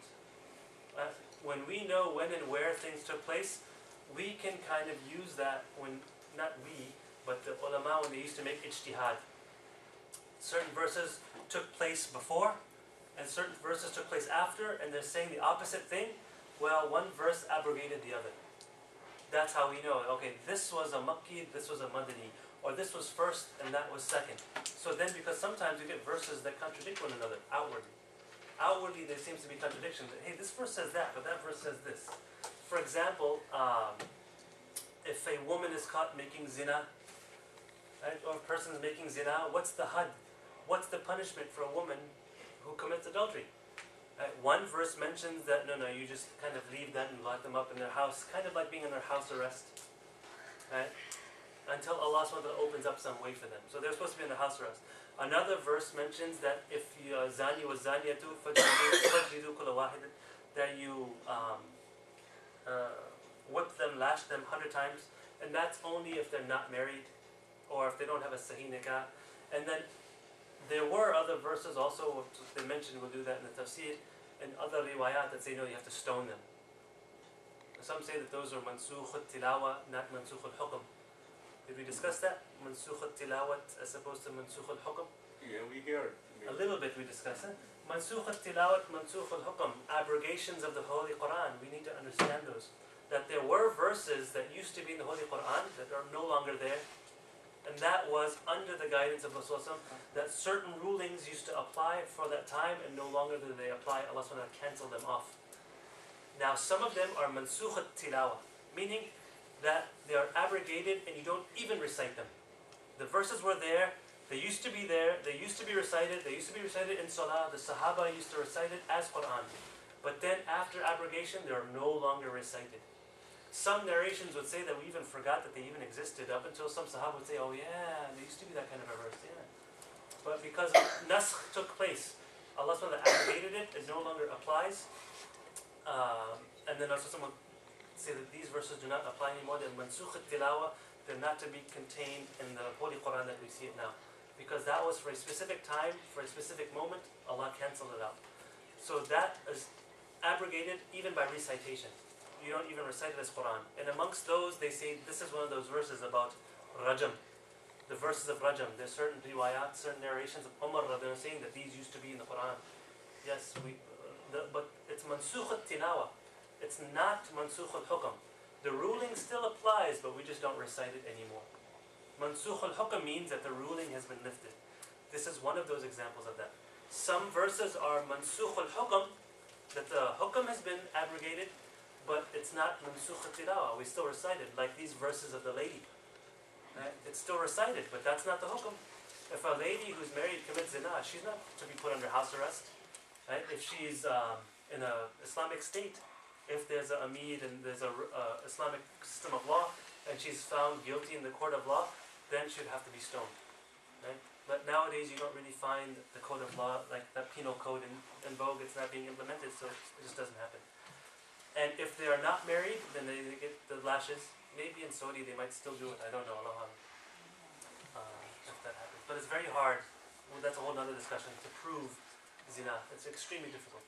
When we know when and where things took place, we can kind of use that when, not we, but the ulama, when they used to make ijtihad. Certain verses took place before, and certain verses took place after, and they're saying the opposite thing. Well, one verse abrogated the other. That's how we know, okay, this was a Makki, this was a Madani, or this was first and that was second. So then, because sometimes you get verses that contradict one another outwardly. Outwardly, there seems to be contradictions. Hey, this verse says that, but that verse says this. For example, if a woman is caught making zina, right, or a person is making zina, what's the had? What's the punishment for a woman who commits adultery? One verse mentions that, no, you just kind of leave them and lock them up in their house, kind of like being under house arrest, right? Until Allah SWT opens up some way for them. So they're supposed to be under house arrest. Another verse mentions that if you zani was zaniyatu fajlidu kulla wahid, that you whip them, lash them 100 times, and that's only if they're not married or if they don't have a sahih nikah. And then there were other verses also, they mentioned, we'll do that in the tafsir, and other riwayat that say, no, you have to stone them. Some say that those are mansukh al-tilawa, not mansukh al-hukm. Did we discuss that? Mansukh al-tilawat as opposed to mansukh al-hukm? Yeah, we hear it. A little bit we discussed it. Mansukh al-tilawat, mansukh al-hukm, abrogations of the Holy Quran. We need to understand those. That there were verses that used to be in the Holy Quran that are no longer there. And that was under the guidance of Rasulullah, that certain rulings used to apply for that time and no longer do they apply. Allah SWT canceled them off. Now some of them are mansukh al-tilawa, meaning that they are abrogated and you don't even recite them. The verses were there, they used to be there, they used to be recited in Salah, the Sahaba used to recite it as Quran. But then after abrogation, they are no longer recited. Some narrations would say that we even forgot that they even existed, up until some Sahaba would say, oh yeah, there used to be that kind of a verse, yeah. But because naskh took place, Allah SWT abrogated it, it no longer applies. And then also someone say that these verses do not apply anymore, they're mansukh tilawa, they're not to be contained in the Holy Quran that we see it now. Because that was for a specific time, for a specific moment, Allah cancelled it out. So that is abrogated even by recitation. You don't even recite it as Quran. And amongst those, they say this is one of those verses about Rajam. The verses of Rajam. There's certain riwayat, certain narrations of Umar, they're saying that these used to be in the Quran. Yes, but it's mansukh al-tilawa. It's not mansukh al-hukam. The ruling still applies, but we just don't recite it anymore. Mansukh al-hukam means that the ruling has been lifted. This is one of those examples of that. Some verses are mansukh al-hukam, that the hukam has been abrogated, but it's not mansukh al-tilawa. We still recite it, like these verses of the lady. Right? It's still recited, but that's not the hukam. If a lady who's married commits zina, she's not to be put under house arrest. Right? If she's in an Islamic state, if there's a amid and there's a Islamic system of law, and she's found guilty in the court of law, then she'd have to be stoned. Right? But nowadays you don't really find the code of law, like that penal code in vogue, it's not being implemented, so it just doesn't happen. And if they are not married, then they get the lashes. Maybe in Saudi they might still do it, I don't know, Allah if that happens. But it's very hard, well, that's a whole other discussion, to prove zina. It's extremely difficult.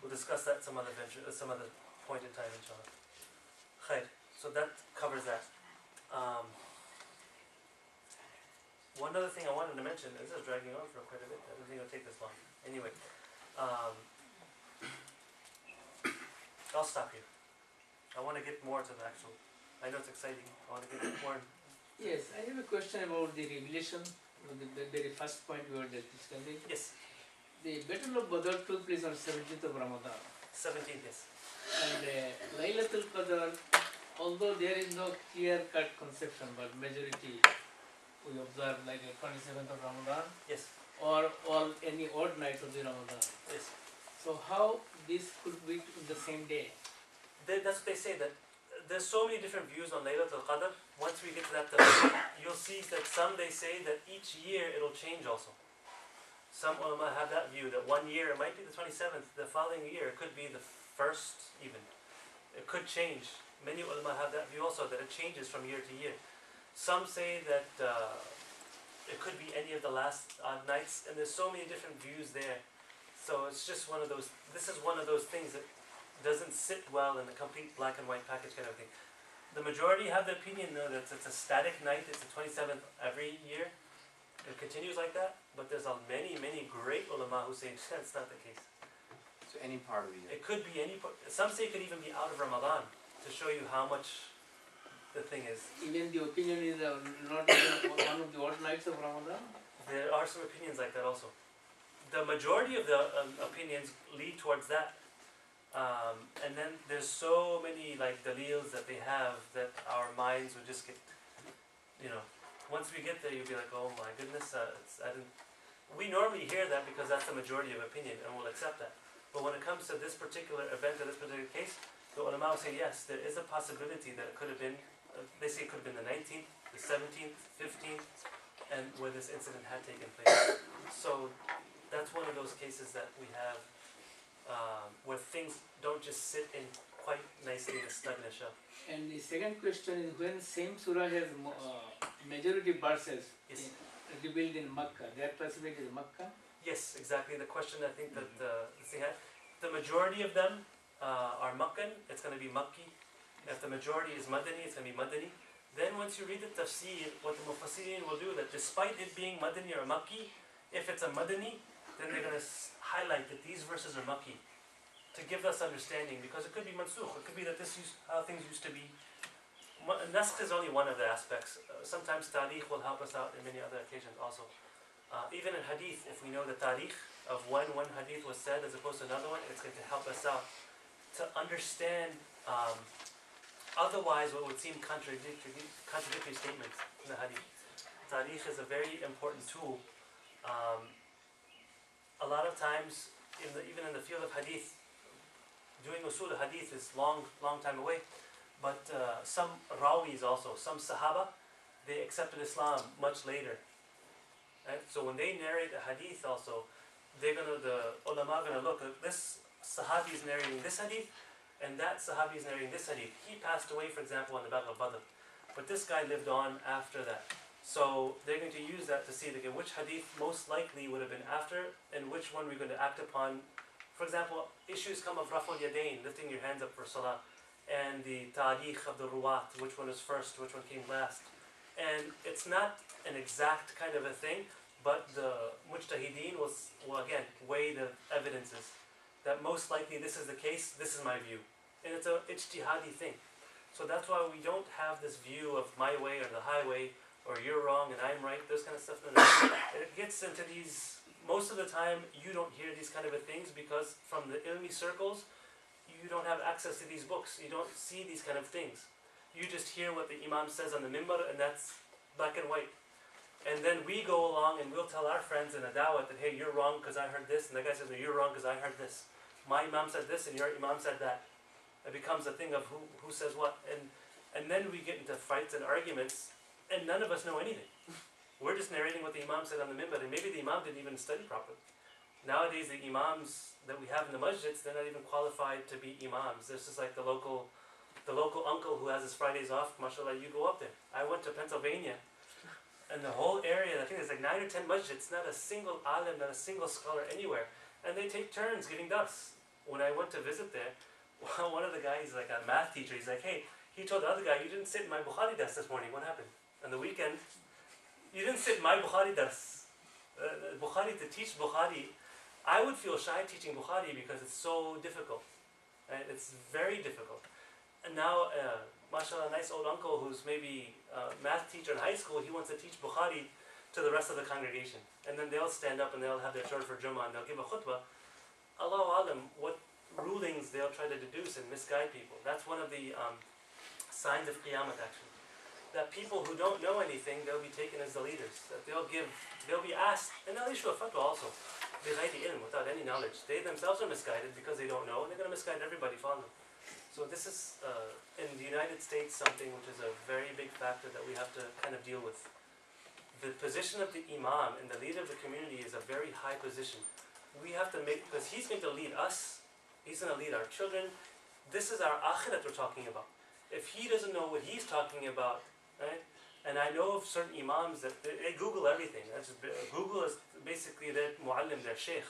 We'll discuss that some other point in time, inshallah. Khair. So that covers that. One other thing I wanted to mention, this is dragging on for quite a bit, I don't think it'll take this long. Anyway, I'll stop here. I want to get more to the actual, I know it's exciting, I want to get more. Yes, I have a question about the revelation, the very first point we were discussing. Yes, The Battle of Badr took place on 17th of Ramadan. 17th, yes. And Laylatul Qadr, although there is no clear-cut conception, but majority we observe like a 27th of Ramadan Yes, or any odd night of the Ramadan. yes. So how this could be in the same day? That's what they say, that there's so many different views on Laylatul Qadr. Once we get to that, you'll see that some they say that each year it'll change also. Some ulama have that view, that one year it might be the 27th, the following year it could be the 1st even. It could change. Many ulama have that view also, that it changes from year to year. Some say that it could be any of the last odd nights, and there's so many different views there. So it's just one of those, this is one of those things that doesn't sit well in the complete black and white package kind of thing. The majority have the opinion though that it's a static night, it's the 27th every year. It continues like that, but there's many great ulama who say that's not the case. So any part of the year. It could be any, some say it could even be out of Ramadan, to show you how much the thing is. Even the opinion is not even one of the odd nights of Ramadan? There are some opinions like that also. The majority of the opinions lead towards that. And then there's so many like dalils that they have that our minds would just get, once we get there you'll be like, oh my goodness, we normally hear that because that's the majority of opinion and we'll accept that. But when it comes to this particular event or this particular case, the ulama will say yes, there is a possibility that it could have been, they say it could have been the 19th, the 17th, 15th, and where this incident had taken place. So that's one of those cases that we have where things don't just sit in quite nicely in a snug in a shell. And the second question is, when same surah has majority verses Yes. revealed in Makkah, they are classified as Makkah? Yes, exactly. The question I think that the majority of them are Makkan, it's going to be Makki. If the majority is Madani, it's going to be Madani. Then once you read the tafsir, what the Mufassirin will do, that despite it being Madani or Makki, if it's a Madani, then they're going to highlight that these verses are Makki, to give us understanding, because it could be mansukh, it could be that this is how things used to be. Naskh is only one of the aspects. Sometimes tarikh will help us out in many other occasions also. Even in hadith, if we know the tarikh of when one hadith was said as opposed to another one, it's going to help us out to understand otherwise what would seem contradictory statements in the hadith. Tarikh is a very important tool. A lot of times, even in the field of hadith, doing usul hadith is long time away. But some rawis also, some sahaba, they accepted Islam much later. Right? So when they narrate a hadith also, the ulama gonna look at this sahabi is narrating this hadith, and that sahabi is narrating this hadith. He passed away, for example, on the Battle of Badr, but this guy lived on after that. So they're going to use that to see which hadith most likely would have been after, and which one we're going to act upon. For example, issues come of raful yadayn, lifting your hands up for salah, and the tarikh of the ruwat, which one is first, which one came last. And it's not an exact kind of a thing, but the mujtahideen will again weigh the evidences that most likely this is the case, this is my view. And it's a ijtihadi thing. So that's why we don't have this view of my way or the highway, or you're wrong and I'm right, those kind of stuff. No. It gets into these, most of the time you don't hear these kind of things because from the ilmi circles, you don't have access to these books. You don't see these kind of things. You just hear what the imam says on the mimbar, and that's black and white. And then we go along and we'll tell our friends in a dawah that, hey, you're wrong because I heard this, and the guy says, no, you're wrong because I heard this. My imam said this and your imam said that. It becomes a thing of who says what. And then we get into fights and arguments, and none of us know anything. We're just narrating what the imam said on the mimbar, and maybe the imam didn't even study properly. Nowadays, the imams that we have in the masjids, they're not even qualified to be imams. This is like the local uncle who has his Fridays off. Mashallah, you go up there. I went to Pennsylvania, and the whole area, I think there's like 9 or 10 masjids, not a single alim, not a single scholar anywhere. And they take turns giving dars. When I went to visit there, one of the guys, like a math teacher, he's like, hey, he told the other guy, you didn't sit in my Bukhari dars this morning. What happened? On the weekend, you didn't sit in my Bukhari dars. Bukhari, to teach Bukhari, I would feel shy teaching Bukhari because it's so difficult. Right? It's very difficult. And now, mashallah, a nice old uncle who's maybe a math teacher in high school, he wants to teach Bukhari to the rest of the congregation. And then they'll stand up and they'll have their turn for Jummah and they'll give a khutbah. Allahu alam, what rulings they'll try to deduce and misguide people. That's one of the signs of Qiyamah actually. That people who don't know anything, they'll be taken as the leaders. That they'll be asked, and they'll issue a fatwa also, without any knowledge. They themselves are misguided because they don't know, and they're going to misguide everybody following them. So this is, in the United States, something which is a very big factor that we have to kind of deal with. The position of the imam and the leader of the community is a very high position. We have to make, because he's going to lead us, he's going to lead our children. This is our akhirat we're talking about. If he doesn't know what he's talking about, right? And I know of certain imams that they Google everything. Google is basically their muallim, their sheikh.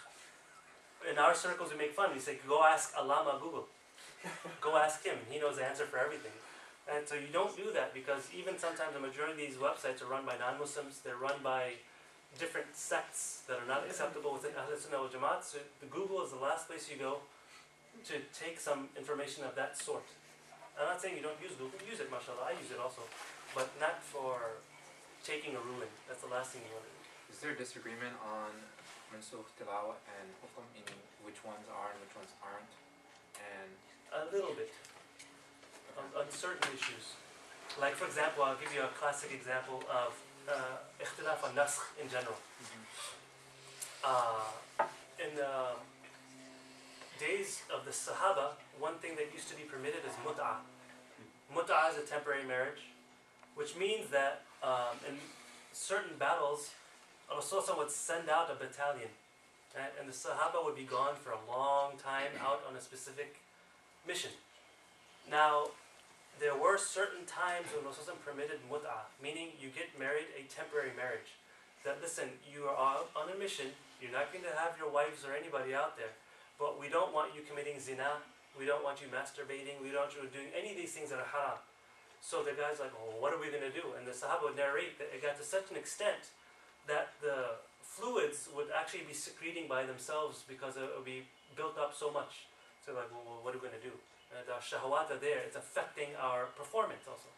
In our circles we make fun. We say, go ask Allama Google. Go ask him. He knows the answer for everything. And so you don't do that because even sometimes the majority of these websites are run by non-Muslims. They're run by different sects that are not acceptable within Ahl Sunnah wal Jamaat. So the Google is the last place you go to take some information of that sort. I'm not saying you don't use Google. Use it, mashallah. I use it also. But not for taking a ruling. That's the last thing you want to do. Is there a disagreement on mansukh, tilawah, and hukum, meaning which ones are and which ones aren't? And A little bit. On certain issues. Like for example, I'll give you a classic example of ikhtilaf al-naskh in general. In the days of the Sahaba, one thing that used to be permitted is mut'ah. Mut'ah is a temporary marriage, which means that in certain battles, Rasulullah would send out a battalion, right? And the Sahaba would be gone for a long time out on a specific mission. Now, there were certain times when Rasulullah permitted mut'ah, meaning you get married a temporary marriage. That listen, you are out on a mission, you're not going to have your wives or anybody out there, but we don't want you committing zina, we don't want you masturbating, we don't want you doing any of these things that are haram. So the guy's like, oh, what are we going to do? And the Sahaba would narrate that it got to such an extent that the fluids would actually be secreting by themselves because it would be built up so much. So like, well, what are we going to do? And our shahawat are there, it's affecting our performance also.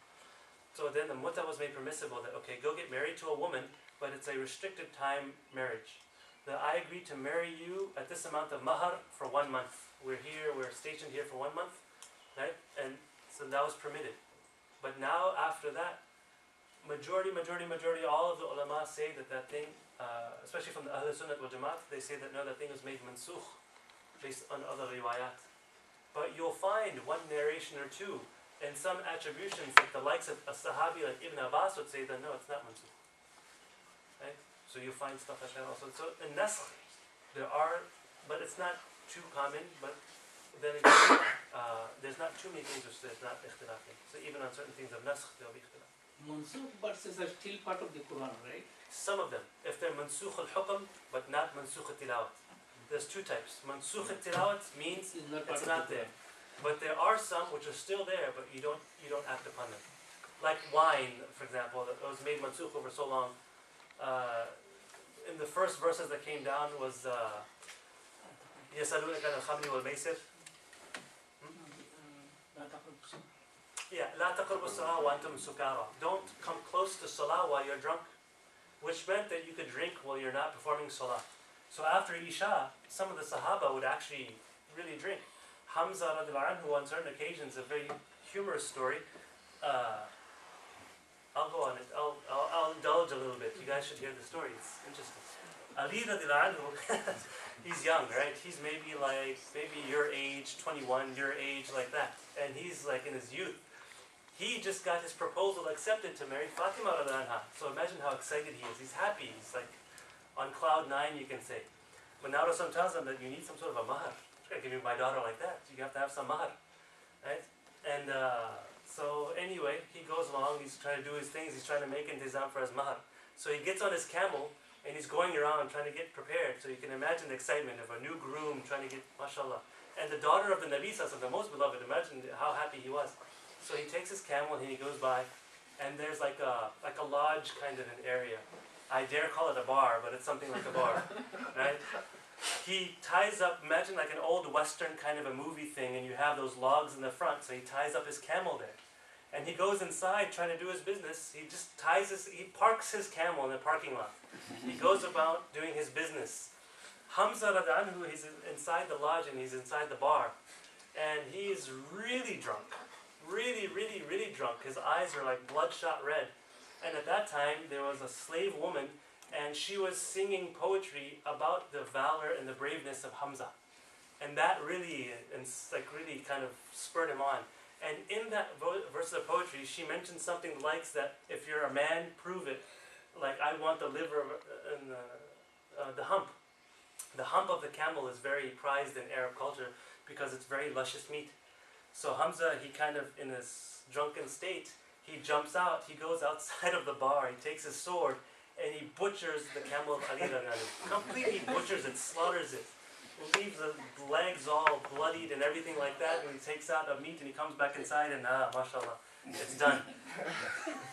So then the muta was made permissible that, okay, go get married to a woman, but it's a restricted time marriage. That I agree to marry you at this amount of mahar for 1 month. We're stationed here for 1 month, right? And so that was permitted. But now after that, majority, all of the ulama say that thing, especially from the Ahl Sunnah wal Jamaat, they say that no, that thing was made mansukh based on other riwayat. But you'll find one narration or two And some attributions, like the likes of a Sahabi like Ibn Abbas would say that no, it's not mansukh. Right? So you find stuff like that also. So in nasakh, there are, but it's not too common, but then again, there's not too many things which there's not ikhtilaf in. So even on certain things of nasakh, there will be ikhtilaf. Mansukh verses are still part of the Quran, right? Some of them, if they're mansukh al-hukm, but not mansukh al-tilawat. There's two types. Mansukh al-tilawat means It's not part it's of not the there. Quran. But there are some which are still there, but you don't act upon them. Like wine, for example, that was made mansukh over so long. In the first verses that came down was يَسَأَلُونَكَ عَنِ الْخَمْرِ وَالْمَيْسِرِ. Yeah, لا تقربوا الصلاة وأنتم سكارى. Don't come close to salah while you're drunk, which meant that you could drink while you're not performing salah. So after Isha, some of the Sahaba would actually really drink. Hamza radiallahu anhu on certain occasions, a very humorous story. I'll go on it. I'll indulge a little bit. You guys should hear the story. It's interesting. Ali radiallahu anhu, he's young, right? He's maybe your age, 21, your age, like that. And he's like in his youth. He just got his proposal accepted to marry Fatima radiallahu anha. So imagine how excited he is. He's happy. He's like on cloud 9, you can say. But now Rasul tells him that you need some sort of a mahar. I'm going to give you my daughter like that. You have to have some mahar. Right? And so anyway, he goes along. He's trying to do his things. He's trying to make intizam for his mahar. So he gets on his camel and he's going around trying to get prepared. So you can imagine the excitement of a new groom trying to get, mashallah. And the daughter of the Nabi Sallallahu Alaihi Wasallam, the most beloved, imagine how happy he was. So he takes his camel and he goes by, and there's like a lodge kind of an area. I dare call it a bar, but it's something like a bar, right? He ties up, imagine like an old Western kind of a movie thing, and you have those logs in the front, so he ties up his camel there. And he goes inside trying to do his business. He just he parks his camel in the parking lot. He goes about doing his business. Hamza radiallahu anhu, he's inside the lodge and he's inside the bar. And he is really drunk. Really, really, really drunk. His eyes are like bloodshot red. And at that time, there was a slave woman, and she was singing poetry about the valor and the braveness of Hamza. And that really kind of spurred him on. And in that verse of poetry, she mentioned something like that, if you're a man, prove it. Like, I want the liver and the hump. The hump of the camel is very prized in Arab culture because it's very luscious meat. So Hamza, he kind of, in his drunken state, he jumps out, he goes outside of the bar, he takes his sword, and he butchers the camel of Ali radiallahu anhu. Completely butchers it, slaughters it. Leaves the legs all bloodied and everything like that, and he takes out the meat and he comes back inside and mashallah, it's done.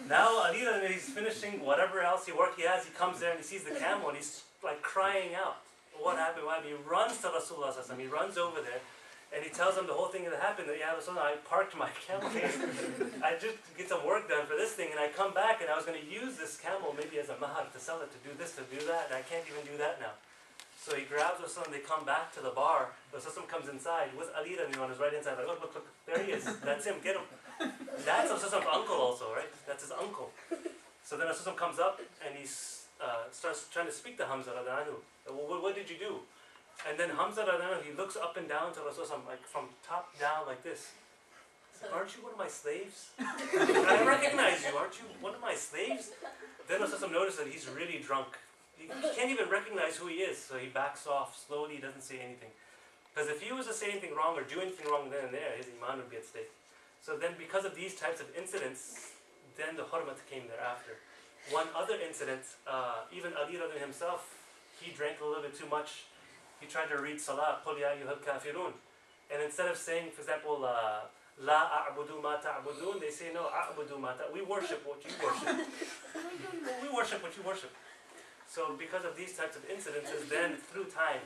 Now Ali radiallahu anhu, he's finishing whatever else he has, he comes there and he sees the camel and he's like crying out. What happened? He runs to Rasulullah sallallahu alaihi wasallam, he runs over there. And he tells him the whole thing that happened, that, yeah, Rasulullah, I parked my camel here. I just get some work done for this thing, and I come back, and I was going to use this camel maybe as a mahar to sell it, to do this, to do that, and I can't even do that now. So he grabs Rasulullah, and they come back to the bar. Rasulullah comes inside with Ali on his right hand side, like, look, there he is. That's him, get him. That's Rasulullah's uncle also, right? That's his uncle. So then Rasulullah comes up, and he starts trying to speak to Hamza radiallahu anhu. What did you do? And then Hamza radiallahu anhu, he looks up and down to Rasulullah, like from top down like this. Aren't you one of my slaves? I recognize you. Aren't you one of my slaves? Then Rasulullah notices that he's really drunk. He can't even recognize who he is. So he backs off slowly, doesn't say anything. Because if he was to say anything wrong or do anything wrong then and there, his iman would be at stake. So then because of these types of incidents, then the hurmat came thereafter. One other incident, even Ali radiallahu anhu himself, he drank a little bit too much. He tried to read Salah, قُلْ يَا أَيُّهَا الْكَافِرُونَ. And instead of saying, for example, لَا أَعْبُدُ مَا تَعْبُدُونَ, they say, no, أَعْبُدُ مَا تَعْبُدُونَ. We worship what you worship. We worship what you worship. So because of these types of incidences, then through time,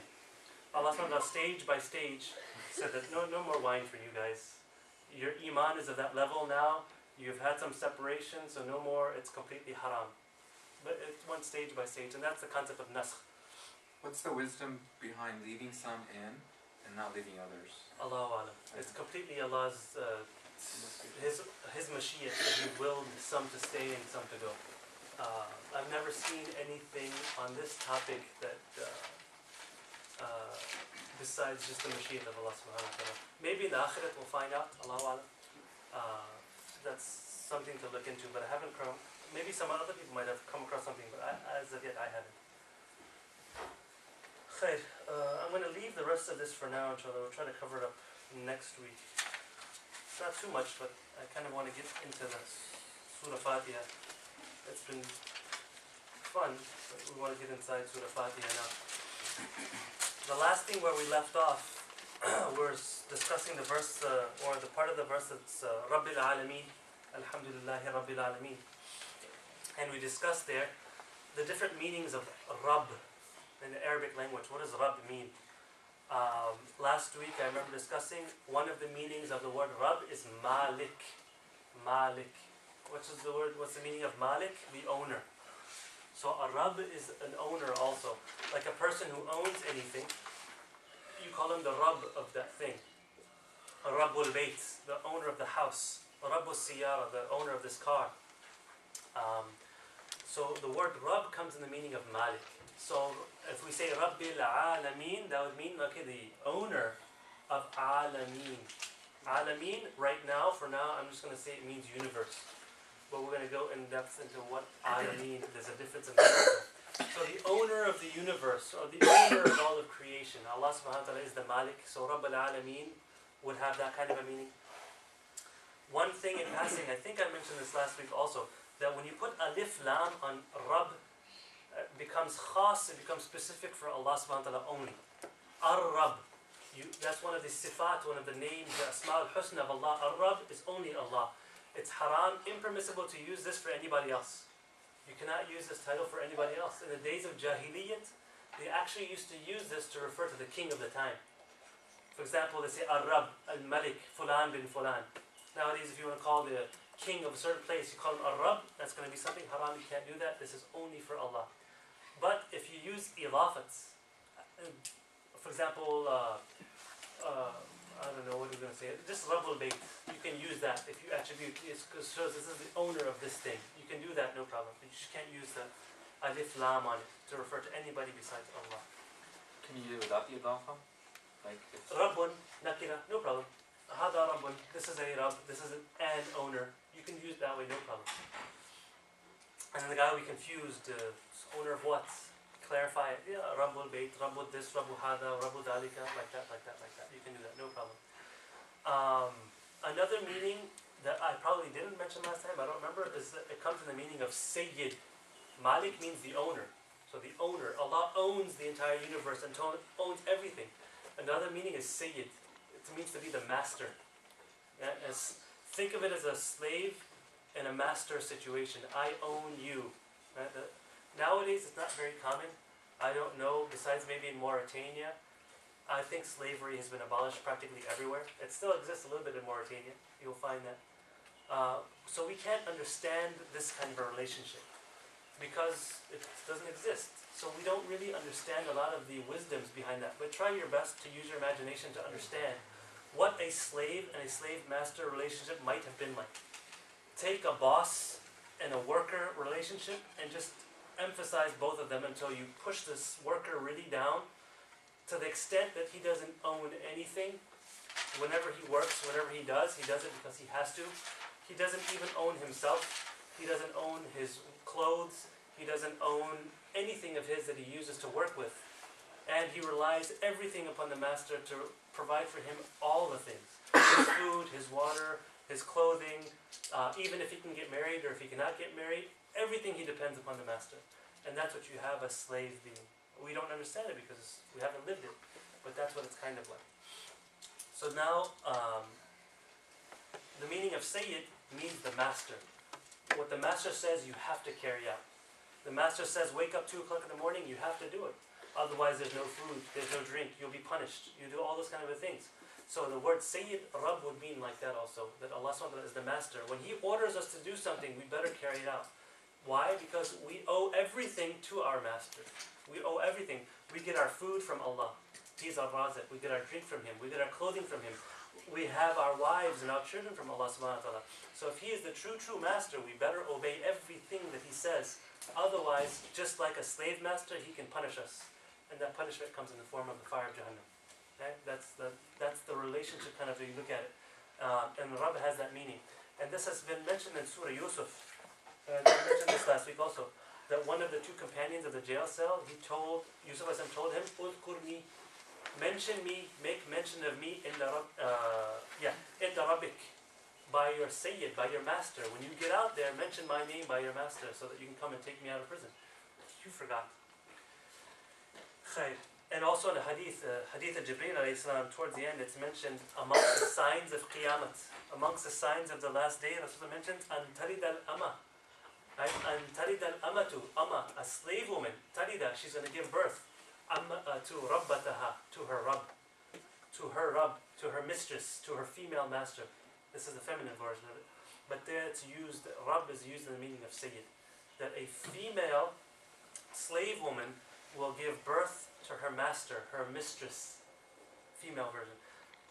Allah SWT stage by stage said that no more wine for you guys. Your iman is at that level now. You've had some separation, so no more, it's completely haram. But it's one stage by stage, and that's the concept of nasakh. What's the wisdom behind leaving some in and not leaving others? Allahu Alam. It's completely Allah's, His mashiach, that He willed some to stay and some to go. I've never seen anything on this topic that, besides just the mashiach of Allah subhanahu wa ta'ala. Maybe in the akhirat we'll find out, Allahu Alam. That's something to look into, but I haven't come. Maybe some other people might have come across something, but as of yet I haven't. Khair, I'm going to leave the rest of this for now, inshallah. We'll try to cover it up next week. It's not too much, but I kind of want to get into the Surah Fatiha. It's been fun, but we want to get inside Surah Fatiha now. The last thing where we left off, we're discussing the verse, or the part of the verse that's Rabbil Alameen, Alhamdulillahi Rabbil Alameen. And we discussed there the different meanings of Rabb in the Arabic language. What does Rabb mean? Last week I remember discussing one of the meanings of the word Rabb is Malik. Malik. What's the meaning of Malik? The owner. So a Rabb is an owner also. Like a person who owns anything, you call him the Rabb of that thing. A Rabbul Bayt, the owner of the house. A Rabbul Siyara, the owner of this car. So the word Rabb comes in the meaning of Malik. So if we say Rabbil Alameen, that would mean, okay, the owner of Alameen. Alameen, right now, for now, I'm just going to say it means universe. But we're going to go in depth into what Alameen, there's a difference in that. So the owner of the universe, or the owner of all of creation, Allah subhanahu wa ta'ala is the Malik. So Rabbil Alameen would have that kind of a meaning. One thing in passing, I think I mentioned this last week also, that when you put alif lam on Rabb, it becomes khas, it becomes specific for Allah subhanahu wa ta'ala only. Ar-Rabb, that's one of the sifat, one of the names, the Asma al-Husna of Allah. Ar-Rabb is only Allah. It's haram, impermissible to use this for anybody else. You cannot use this title for anybody else. In the days of Jahiliyyat, they actually used to use this to refer to the king of the time. For example, they say Ar-Rabb, Al-Malik, Fulan bin Fulan. Nowadays, if you want to call the king of a certain place, you call him Ar-Rabb, that's going to be something haram, you can't do that. This is only for Allah. But if you use idafats, for example, I don't know what we're going to say, just Rabbul Bayt, you can use that if you attribute, it shows this is the owner of this thing. You can do that, no problem. But you just can't use the alif lam on it to refer to anybody besides Allah. Can you do it without the idafa? Like if Rabbun, nakira, no problem. Hada Rabbun, this is a Rabb, this is an owner. You can use it that way, no problem. And then the guy will be confused, owner of what? Clarify it. Yeah, Rabbul Bayt, Rabbul this, Rabbul Hada, Rabbul Dalika, like that. You can do that, no problem. Another meaning that I probably didn't mention last time, I don't remember, is that it comes in the meaning of Sayyid. Malik means the owner. So the owner, Allah owns the entire universe and owns everything. Another meaning is Sayyid. It means to be the master. Yeah, think of it as a slave in a master situation. I own you. Right? Nowadays, it's not very common. I don't know, besides maybe in Mauritania, I think slavery has been abolished practically everywhere. It still exists a little bit in Mauritania. You'll find that. So we can't understand this kind of a relationship because it doesn't exist. So we don't really understand a lot of the wisdoms behind that. But try your best to use your imagination to understand what a slave and a slave-master relationship might have been like. Take a boss and a worker relationship and just emphasize both of them until you push this worker really down to the extent that he doesn't own anything. Whenever he works, whatever he does it because he has to. He doesn't even own himself. He doesn't own his clothes. He doesn't own anything of his that he uses to work with. And he relies everything upon the master to provide for him all the things. His food, his water, his clothing, even if he can get married or if he cannot get married, everything he depends upon the master. And that's what you have a slave being. We don't understand it because we haven't lived it, but that's what it's kind of like. So now, the meaning of Sayyid means the master. What the master says, you have to carry out. The master says, wake up 2 o'clock in the morning, you have to do it. Otherwise there's no food, there's no drink, you'll be punished. You do all those kind of things. So the word Sayyid, Rabb would mean like that also, that Allah SWT is the master. When He orders us to do something, we better carry it out. Why? Because we owe everything to our master. We owe everything. We get our food from Allah. He's our Razik. We get our drink from Him. We get our clothing from Him. We have our wives and our children from Allah subhanahu wa ta'ala. So if He is the true master, we better obey everything that He says. Otherwise, just like a slave master, He can punish us. And that punishment comes in the form of the fire of Jahannam. Okay? That's the relationship kind of, you look at it. And Rabb has that meaning. And this has been mentioned in Surah Yusuf. And I mentioned this last week also. That one of the two companions of the jail cell, Yusuf told him, Udkurni, mention me, make mention of me in the Rabbik, by your Sayyid, by your master. When you get out there, mention my name by your master so that you can come and take me out of prison. You forgot. Khair. And also in the hadith of Jibreel alayhi salam, towards the end, it's mentioned amongst the signs of Qiyamah, amongst the signs of the last day, Rasulullah mentions, An tarid al-ama. An tarid al-amatu, ama, a slave woman, tarida, she's going to give birth, to rabbataha, to her Rabb, to her mistress, to her female master. This is the feminine version of it. But there it's used, Rabb is used in the meaning of Sayyid. That a female slave woman will give birth to her master, her mistress, female version.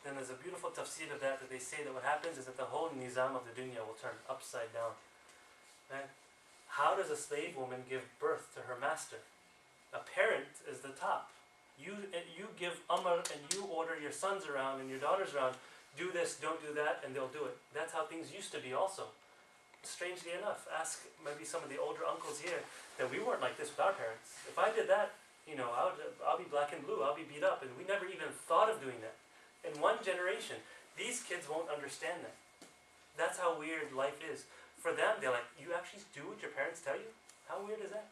Then there's a beautiful tafsir of that they say that what happens is that the whole nizam of the dunya will turn upside down. Right? How does a slave woman give birth to her master? A parent is the top. You give amr and you order your sons around and your daughters around, do this, don't do that, and they'll do it. That's how things used to be also. Strangely enough, ask maybe some of the older uncles here that we weren't like this with our parents. If I did that, I'll be black and blue, I'll be beat up, and we never even thought of doing that. In one generation, these kids won't understand that. That's how weird life is. For them, they're like, you actually do what your parents tell you? How weird is that?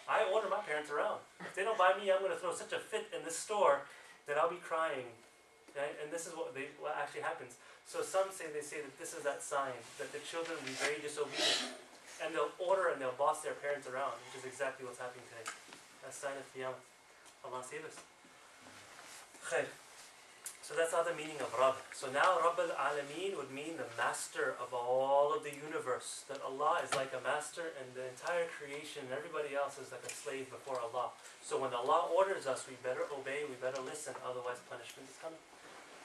I order my parents around. If they don't buy me, I'm going to throw such a fit in this store that I'll be crying. Right? And this is what actually happens. So some say that this is that sign, that the children will be very disobedient. And they'll order and they'll boss their parents around, which is exactly what's happening today. A sign of Qiyamah. Allah save us. Khair. So that's how the meaning of Rabb. So now Rabb al-Alameen would mean the master of all of the universe. That Allah is like a master and the entire creation and everybody else is like a slave before Allah. So when Allah orders us, we better obey, we better listen, otherwise punishment is coming.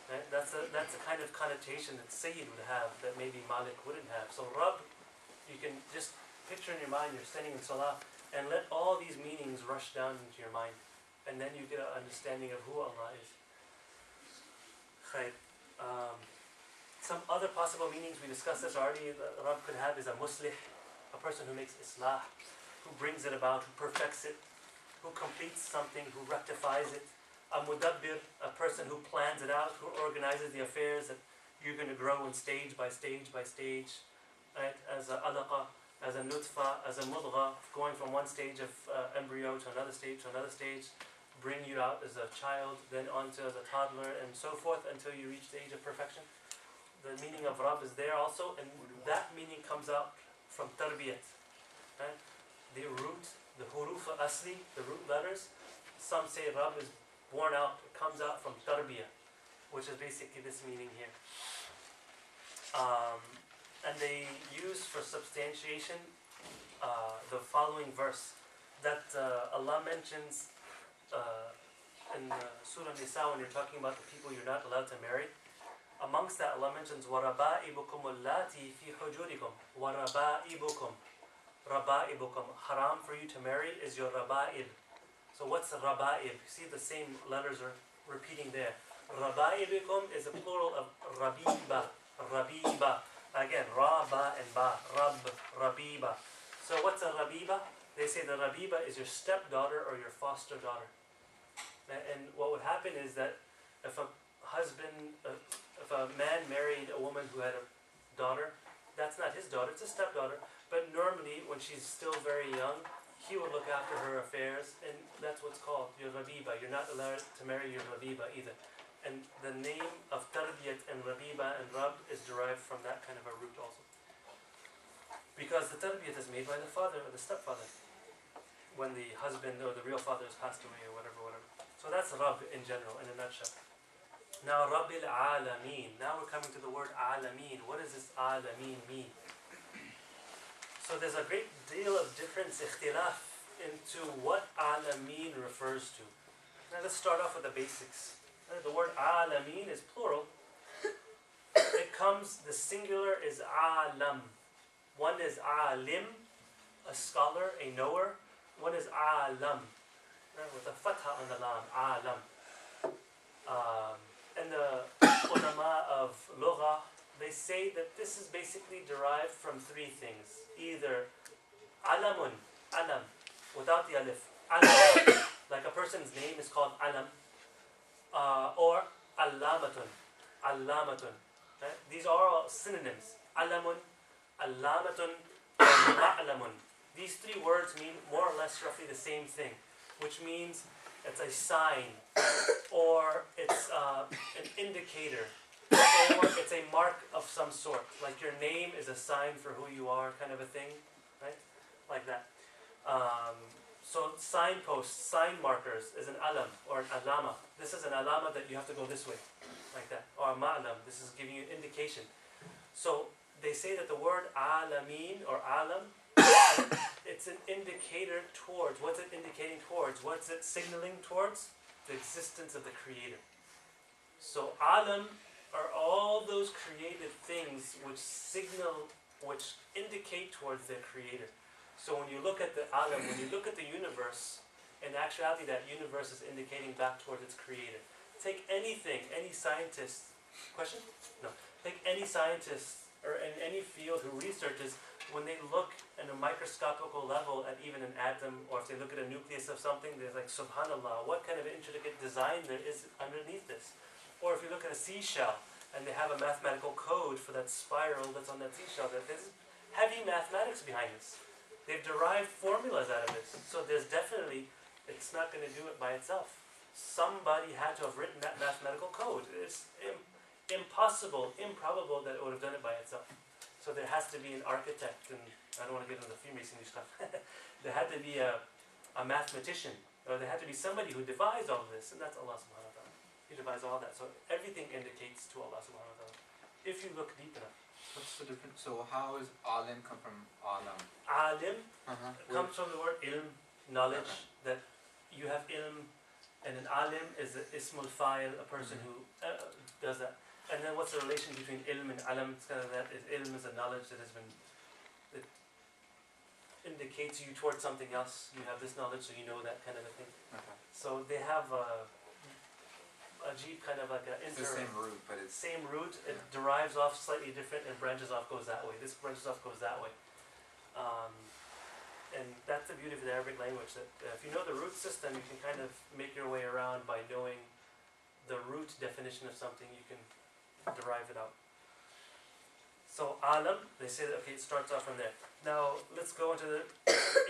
Right? That's the kind of connotation that Sayyid would have that maybe Malik wouldn't have. So Rabb, you can just picture in your mind, you're standing in Salah, and let all these meanings rush down into your mind. And then you get an understanding of who Allah is. Khair. Some other possible meanings, we discussed this already, Rabb could have is a muslih, a person who makes islah, who brings it about, who perfects it, who completes something, who rectifies it. A mudabbir, a person who plans it out, who organizes the affairs that you're going to grow in stage by stage by stage. Right? As a alaqa, as a nutfa, as a mudgha, going from one stage of embryo to another stage, bring you out as a child, then onto as a toddler, and so forth until you reach the age of perfection. The meaning of Rabb is there also, and that meaning comes out from tarbiyat. Right? The root, the huruf asli, the root letters, some say Rabb is born out, it comes out from tarbiyah, which is basically this meaning here. And they use for substantiation the following verse that Allah mentions in Surah Nisa when you're talking about the people you're not allowed to marry. Amongst that, Allah mentions وَرَبَائِبُكُمُ اللَّاتِي فِي حُجُورِكُمْ وَرَبَائِبُكُمْ. Raba'ibukum. Haram for you to marry is your raba'ib. So what's raba'ib? See the same letters are repeating there. Raba'ibukum is a plural of rabiba. Rabiba. Again, ra, ba, and ba. Rab, rabiba. So what's a rabiba? They say the rabiba is your stepdaughter or your foster daughter. And what would happen is that if a man married a woman who had a daughter, that's not his daughter, it's a stepdaughter. But normally, when she's still very young, he would look after her affairs, and that's what's called your rabiba. You're not allowed to marry your rabiba either. And the name of tarbiyat and rabiba and rab is derived from that kind of a root also. Because the tarbiyat is made by the father or the stepfather, when the husband or the real father has passed away or whatever. So that's Rabb in general, in a nutshell. Now, Rabbil Alameen. Now we're coming to the word Alameen. What does this Alameen mean? So there's a great deal of difference, ikhtilaf, into what Alameen refers to. Now let's start off with the basics. The word Alameen is plural. The singular is Alam. One is Alim, a scholar, a knower. One is Alam, with a fatha on the lam, Alam. And the ulama of lugh they say that this is basically derived from three things. Either alamun, alam, without the alif, alam, like a person's name is called alam, or alamatun, alamatun. Right? These are all synonyms. Alamun, alamatun, ma'lamun. These three words mean more or less roughly the same thing, which means it's a sign, or it's an indicator, or it's a mark of some sort. Like your name is a sign for who you are, kind of a thing, right? Like that. So signposts, sign markers is an alam or an alama. This is an alama that you have to go this way, like that. Or a ma'lam, this is giving you an indication. So they say that the word alamin or alam, it's an indicator towards, what's it indicating towards? What's it signaling towards? The existence of the Creator. So alam are all those created things which signal, which indicate towards their Creator. So when you look at the alam, when you look at the universe, in actuality that universe is indicating back towards its Creator. Take anything, any scientist, question? No. Take any scientist or in any field who researches, when they look at a microscopical level at even an atom, or if they look at a nucleus of something, they're like, subhanallah, what kind of intricate design there is underneath this? Or if you look at a seashell, and they have a mathematical code for that spiral that's on that seashell, that there's heavy mathematics behind this. They've derived formulas out of this. So there's definitely, it's not going to do it by itself. Somebody had to have written that mathematical code. It's impossible, improbable that it would have done it by itself. So there has to be an architect, and I don't want to get into the Freemasonry stuff. There had to be a mathematician, or there had to be somebody who devised all of this, and that's Allah subhanahu wa ta'ala. He devised all that. So everything indicates to Allah subhanahu wa ta'ala, if you look deep enough. What's the difference? So how is alim come from alam? Alim comes from the word ilm, knowledge, that you have ilm, and an alim is the ismul fa'il, a person who does that. And then what's the relation between ilm and alam? It's kind of that. Ilm is a knowledge that has been, it indicates you towards something else. You have this knowledge, so you know that kind of a thing. Okay. So they have a jeep kind of like a It's the same root, but it's same root. It derives off slightly different and branches off, goes that way. This branches off, goes that way. And that's the beauty of the Arabic language, that if you know the root system, you can kind of make your way around by knowing the root definition of something. You can derive it out. So alam, they say that, okay, it starts off from there. Now let's go into the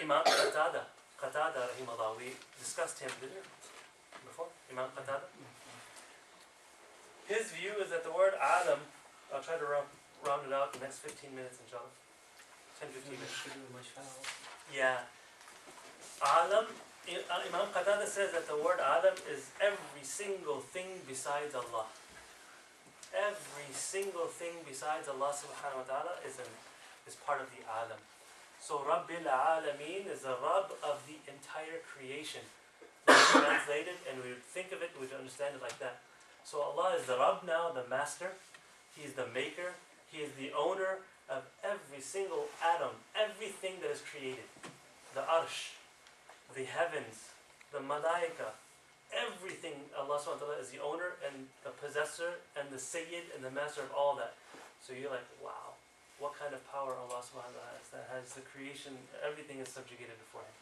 Imam Qatada. Qatada rahimahullah. We discussed him, didn't we? Before? Imam Qatada. His view is that the word alam, I'll try to round it out in the next 15 minutes inshallah. 10-15 minutes. Yeah. Alam, Imam Qatada says that the word alam is every single thing besides Allah. Every single thing besides Allah subhanahu wa ta'ala is part of the alam. So Rabbil Alameen is the Rabb of the entire creation. So we translate it and we think of it, we understand it like that. So Allah is the Rabb now, the master. He is the maker. He is the owner of every single atom, everything that is created. The arsh, the heavens, the malaika, everything. Allah subhanahu wa ta'ala is the owner and the possessor and the sayyid and the master of all that. So you're like, wow, what kind of power Allah subhanahu wa ta'ala has, that has the creation, everything is subjugated before him.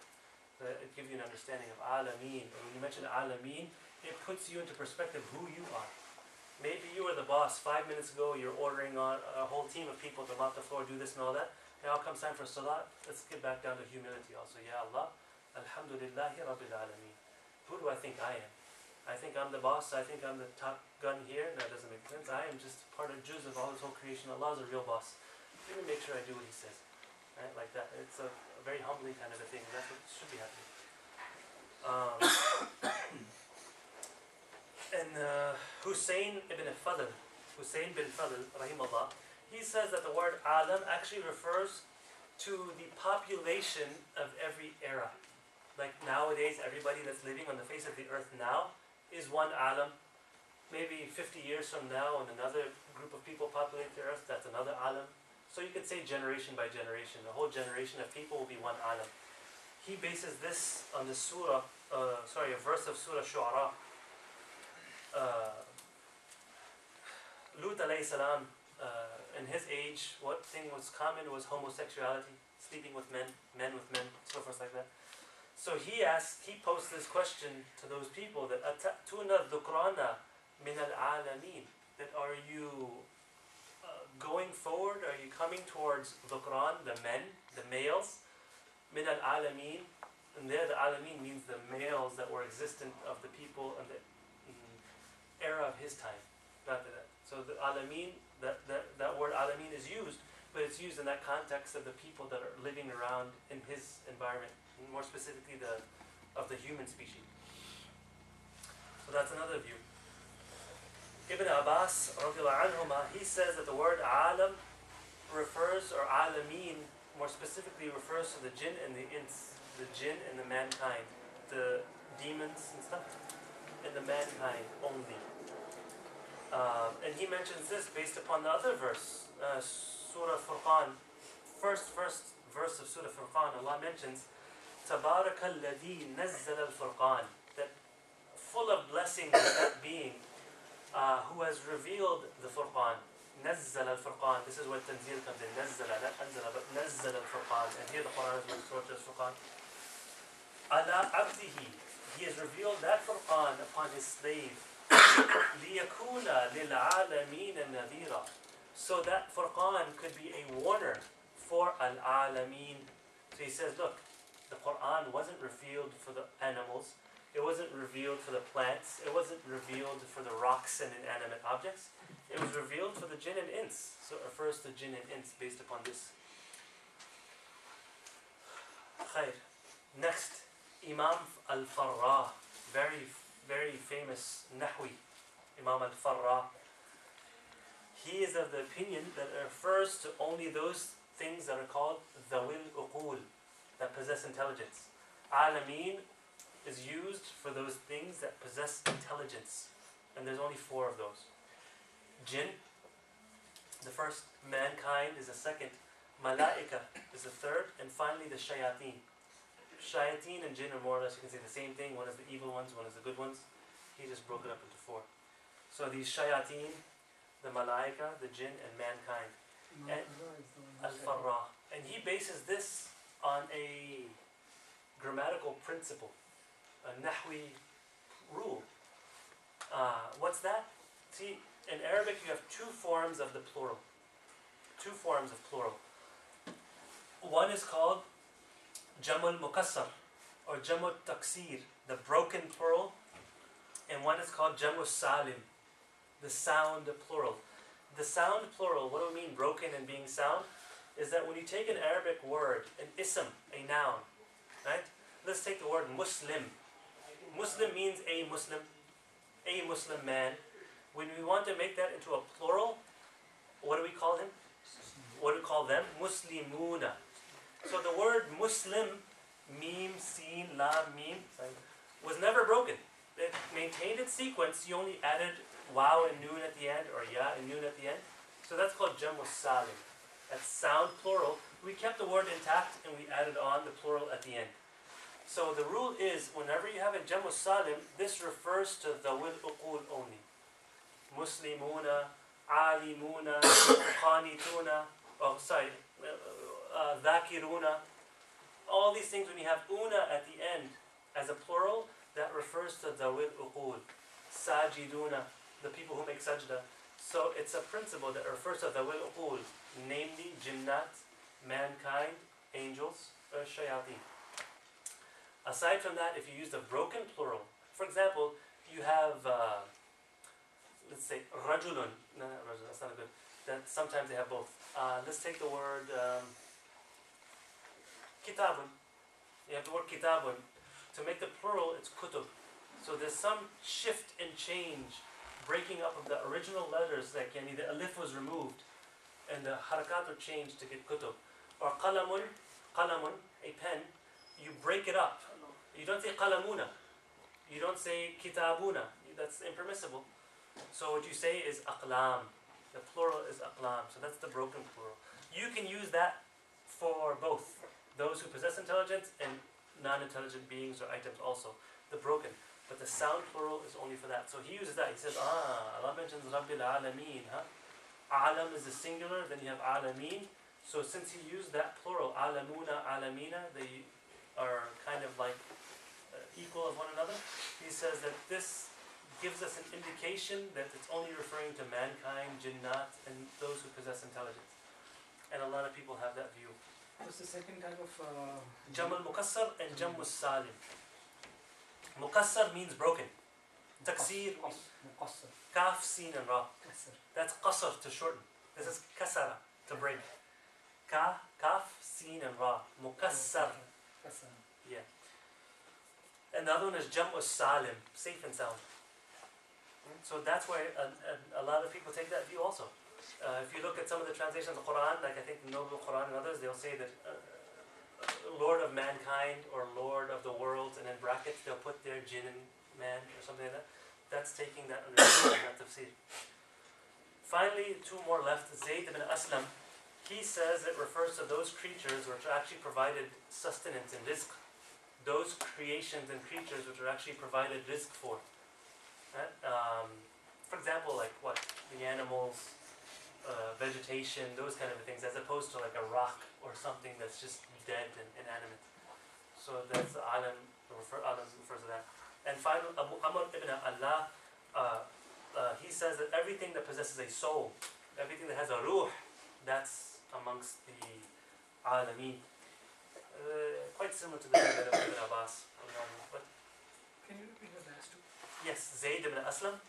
So it gives you an understanding of alameen. And when you mention alameen, it puts you into perspective who you are. Maybe you were the boss 5 minutes ago, you're ordering on a whole team of people to mop the floor, do this and all that. Now comes time for salat, let's get back down to humility also. Ya Allah, alhamdulillahi rabbil alameen. Who do I think I am? I think I'm the boss, I think I'm the top gun here. That doesn't make sense. I am just part of juz of all this whole creation. Allah is a real boss. Let me make sure I do what he says. Right, like that. It's a very humbling kind of a thing. That's what should be happening. And Hussein bin Fadl, rahimahullah, he says that the word alam actually refers to the population of every era. Like nowadays, everybody that's living on the face of the earth now is one alam. Maybe 50 years from now, when another group of people populate the earth, that's another alam. So you could say generation by generation, a whole generation of people will be one alam. He bases this on the surah, a verse of Surah Shu'ara. Lut alayhi salam, in his age, what thing was common was homosexuality, sleeping with men, men with men, so forth like that. So he posed this question to those people that أَتَأْتُونَ الذُّكْرَانَ مِنَ الْعَالَمِينَ, that are you going forward, are you coming towards dhukran, the men, the males, min al-alamin, and there the alamin means the males that were existent of the people in the era of his time. Not that. So the alamin, that word alamin is used, but it's used in that context of the people that are living around in his environment, more specifically of the human species. So that's another view. Ibn Abbas, anhuma, he says that the word alam refers, or alameen, more specifically refers to the jinn and the ins, the jinn and the mankind, the demons and stuff, and the mankind only. And he mentions this based upon the other verse, Surah Furqan, first verse of Surah Furqan. Allah mentions, تَبَارَكَ الَّذِي نَزَّلَ الْفُرْقَانِ, that full of blessings is that being who has revealed the Furqan. نزل الفرقان. This is where Tanzil comes in. نزل, not أنزل, but نزل الفرقان. And here the Quran is referred to as Furqan. على عبده. He has revealed that Furqan upon his slave. ليكون للعالمين نذيرا. So that Furqan could be a warner for al-alameen. So he says, look, the Quran wasn't revealed for the animals. It wasn't revealed for the plants. It wasn't revealed for the rocks and inanimate objects. It was revealed for the jinn and ins. So it refers to jinn and ins based upon this. Khair. Next, Imam al-Farrah. Very, very famous Nahwi. Imam al-Farrah. He is of the opinion that it refers to only those things that are called Dhawil Uqul, that possess intelligence. Alameen is used for those things that possess intelligence. And there's only 4 of those. Jinn, the first. Mankind is the second. Malaika is the third. And finally the shayateen. Shayateen and jinn are more or less, you can say the same thing. One is the evil ones, one is the good ones. He just broke it up into 4. So these shayateen, the malaika, the jinn, and mankind. And al-Farrah. And he bases this on a grammatical principle, a Nahwi rule. What's that? See, in Arabic you have 2 forms of the plural. 2 forms of plural. One is called Jamul Mukassar, or Jamul Taksir, the broken plural. And one is called Jamul Salim, the sound plural. The sound plural, what do we mean broken and being sound? Is that when you take an Arabic word, an ism, a noun, right? Let's take the word Muslim. Muslim means a Muslim man. When we want to make that into a plural, what do we call him? What do we call them? Muslimuna. So the word Muslim, mim, sin, lam, mim, was never broken. It maintained its sequence. You only added waw and noon at the end, or ya and noon at the end. So that's called Jamu Salim. That's sound plural. We kept the word intact and we added on the plural at the end. So the rule is, whenever you have a Jamu Salim, this refers to the Dhawil Uqul only. Muslimuna, Alimuna, Qanituna, Dhakiruna. All these things, when you have una at the end as a plural, that refers to Dhawil Uqul. Sajiduna, the people who make sajda. So it's a principle that refers to Dhawil Uqul, namely jinnat, mankind, angels, or shayateen. Aside from that, if you use the broken plural, for example, you have, let's say, rajulun. No, not rajulun, that's not good. That sometimes they have both. Let's take the word kitabun. You have the word kitabun. To make the plural, it's kutub. So there's some shift and change, breaking up of the original letters, like yani the alif was removed, and the harakat are changed to get kutub. Or qalamun, a pen, you break it up. You don't say qalamuna. You don't say kitabuna. That's impermissible. So what you say is aqlam. The plural is aqlam. So that's the broken plural. You can use that for both those who possess intelligence and non-intelligent beings or items also. The broken. But the sound plural is only for that. So he uses that. He says, Allah mentions Rabbil Alameen. Huh? Alam is the singular, then you have alameen. So since he used that plural, alamuna, alamina, they are kind of like equal of one another. He says that this gives us an indication that it's only referring to mankind, jinnat, and those who possess intelligence. And a lot of people have that view. What's the second type of Jam al-Mukassar and Jam al-Salim. Mukassar means broken. Taksir means Muqassar? kaf, sin, and ra. Qasr. That's qasr, to shorten. This is kasara, to break. Kaf, sin, and ra. Mukassar. Qasr. Yeah. And the other one is Jam al-Salim, safe and sound. So that's why a lot of people take that view also. If you look at some of the translations of the Quran, like I think the Noble Quran and others, they'll say that Lord of mankind or Lord of the world, and in brackets they'll put their jinn and man or something like that. That's taking that understanding, that tafsir. Finally, two more left. Zayd ibn Aslam, he says it refers to those creatures which are actually provided sustenance and rizq. Those creations and creatures which are actually provided rizq for. For example, like what? The animals, vegetation, those kind of things, as opposed to like a rock or something that's just dead and inanimate. So that's alam refers to that. And finally, Abu Amr ibn Allah, he says that everything that possesses a soul, everything that has a ruh, that's amongst the alameen. Quite similar to the Ibn Abbas. But Can you repeat the last two? yes, Zayd ibn Aslam.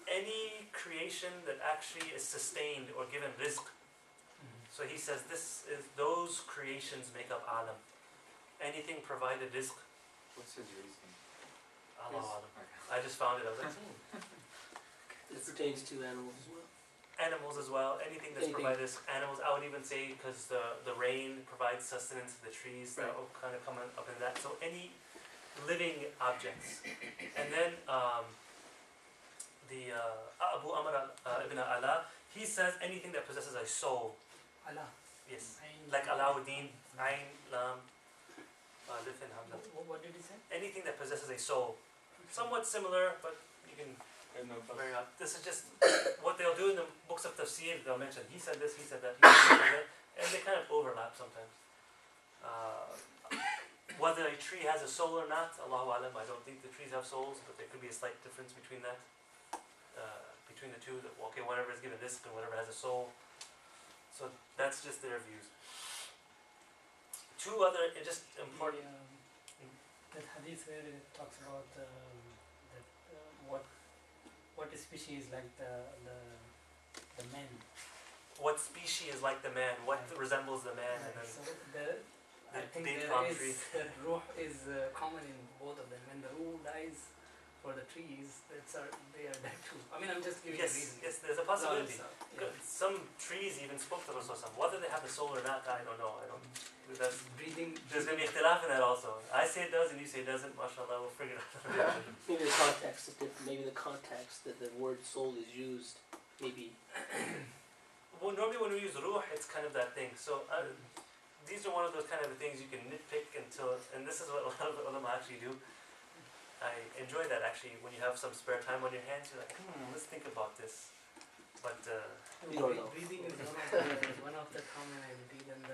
Any creation that actually is sustained or given rizq. So he says those creations make up alam. Anything provided rizq. What's his reason? Allah Yes. alam. I just found it. I was like, It pertains to animals as well. animals as well. Anything that's Anything. provided rizq. Animals, I would even say, because the rain provides sustenance to the trees. That Right. will kind of come up in that. So any living objects. And then the Abu Amr ibn Ala, he says anything that possesses a soul. Allah. Yes. Ain. Like Alauddin, Ain, Lam, Alif and Hamza. What did he say? Anything that possesses a soul. Somewhat similar, but you can very hard. This is just what they'll do in the books of tafsir. They'll mention he said this, he said that, he said that, and they kind of overlap sometimes. Whether a tree has a soul or not, Allahu Alam, I don't think the trees have souls, but there could be a slight difference between that. Between the two, okay, whatever is given rizq and whatever has a soul. So that's just their views. Two other just important. That hadith where it talks about that what species like the men. What species is like the man? What resembles the man? And then So I the think date there palm is tree. ruh is common in both of them. When the ruh dies for the trees, they are dead too. I mean, I'm just giving a Yes, reason. yes, there's a possibility. Yeah. Some trees even spoke to Rasulullah. Whether they have the soul or not, I don't know. That's, Breathing. there's going to be ikhtilaf in that also. I say it does and you say it doesn't. MashaAllah, we'll figure it out. Maybe the context is different. Maybe the context that the word soul is used, maybe. Well, normally when we use ruh, it's kind of that thing. So these are one of those kind of things you can nitpick until, and this is what a lot of ulama actually do. I enjoy that actually. When you have some spare time on your hands, you're like, let's think about this. But You don't know. Breathing is one of the commonalities, and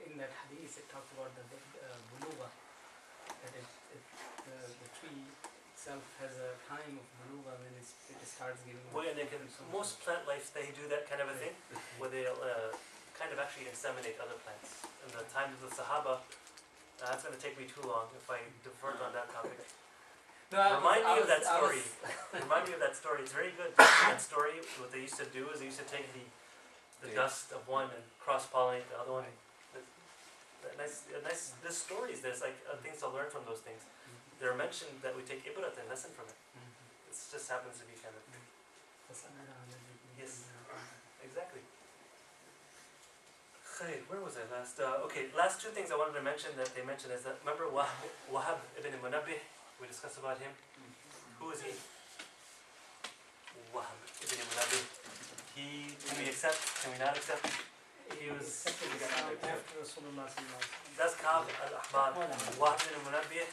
in that hadith it talks about the buluga, that the tree itself has a time of buluga when it starts giving. most plant life, they do that kind of a thing, where they'll kind of actually inseminate other plants. In the time of the Sahaba, that's going to take me too long if I divert on that topic. Remind me of that story. Remind me of that story. It's very good. That story, what they used to do is they used to take the dust of one and cross-pollinate the other one. There's stories, there's like things to learn from those things. They're mentioned that we take ibrat and lesson from it. It just happens to be kind of... Yes. Exactly. Khair, where was I last? Okay, last two things I wanted to mention that they mentioned is that, remember Wahab ibn Munabbih? We discussed about him. Who is he? Wahab ibn Munabbih. Can we accept? Can we not accept? He was... after Rasulullah. That's Ka'b al-Ahbar. Wahab ibn Munabbih,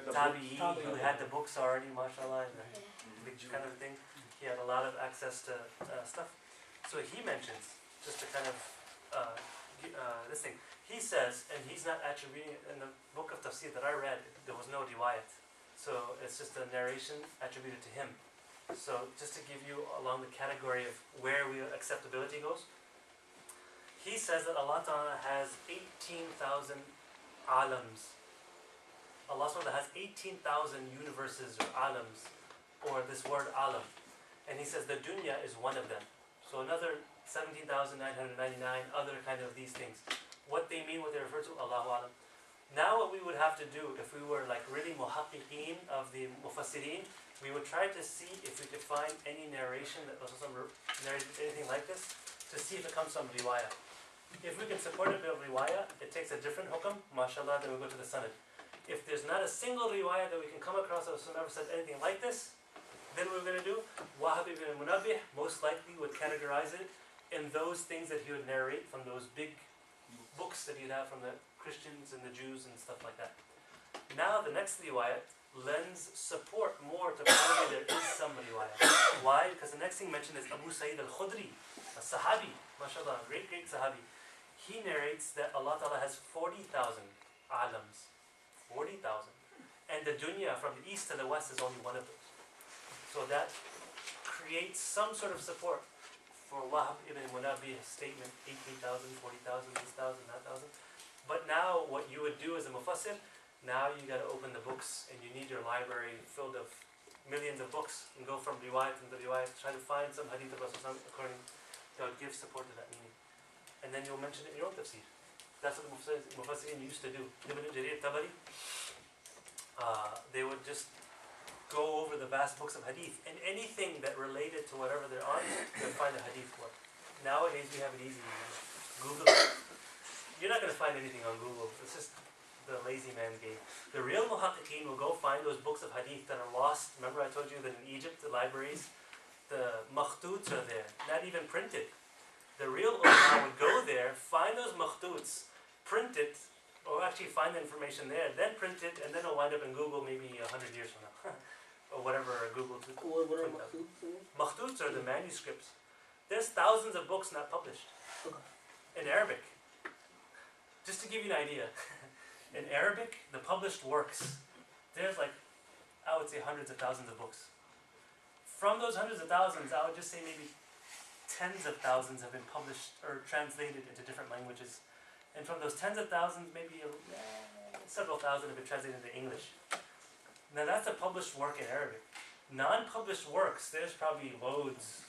Tabi'i, who had the books already, mashallah, and the big kind of thing. He had a lot of access to stuff. So he mentions, just to kind of this thing, he says, and he's not attributing it in the book of tafsir that I read, there was no riwayat. So it's just a narration attributed to him. So just to give you along the category of where acceptability goes, he says that Allah Ta'ala has 18,000 alams. Allah SWT has 18,000 universes or alams, or this word alam. And he says the dunya is one of them. So another 17,999 other kind of these things. What they mean, what they refer to, Allahu Alam. Now what we would have to do, if we were like really muhaqqiqeen of the mufassirin, we would try to see if we could find any narration that Rasulullah narrated anything like this, to see if it comes from riwayah. If we can support it with riwayah, it takes a different hukam, mashallah, then we go to the sanad. If there's not a single riwayah that we can come across that Rasulullah never said anything like this, then what we're going to do, Wahab ibn Munabbih most likely would categorize it in those things that he would narrate from those big books that he'd have from the Christians and the Jews and stuff like that. Now the next riwayat lends support more to probably there is some riwayat. Why? Because the next thing mentioned is Abu Sa'id al-Khudri, a sahabi, mashallah, great sahabi. He narrates that Allah Ta'ala has 40,000 alams. 40,000. And the dunya from the east to the west is only one of those. So that creates some sort of support for Wahab ibn Munabbih's statement, 18,000, 40,000, this thousand, that thousand. But now what you would do as a mufassir, now you got to open the books and you need your library filled of millions of books and go from riwayat to riwayat, try to find some hadith of Rasulullah according that would give support to that meaning. And then you'll mention it in your own tafsir. That's what the mufassirin used to do. Ibn Jarir Tabari, they would just go over the vast books of hadith, and anything that related to whatever they're on, they'll find a hadith for. Nowadays we have it easy. Google it. You're not going to find anything on Google. It's just the lazy man game. The real muhaqqiqeen will go find those books of hadith that are lost. Remember I told you that in Egypt, the libraries, the makhtuts are there, not even printed. The real ulama would go there, find those makhtuts, print it, or actually find the information there, then print it, and then it'll wind up in Google maybe 100 years from now. Or whatever Google to What are print out. makhtuts? Makhtuts are the manuscripts. There's thousands of books not published in Arabic. Just to give you an idea, in Arabic, the published works, there's like, I would say hundreds of thousands of books. From those hundreds of thousands, I would just say maybe tens of thousands have been published or translated into different languages. And from those tens of thousands, maybe several thousand have been translated into English. Now that's a published work in Arabic. Non-published works, there's probably loads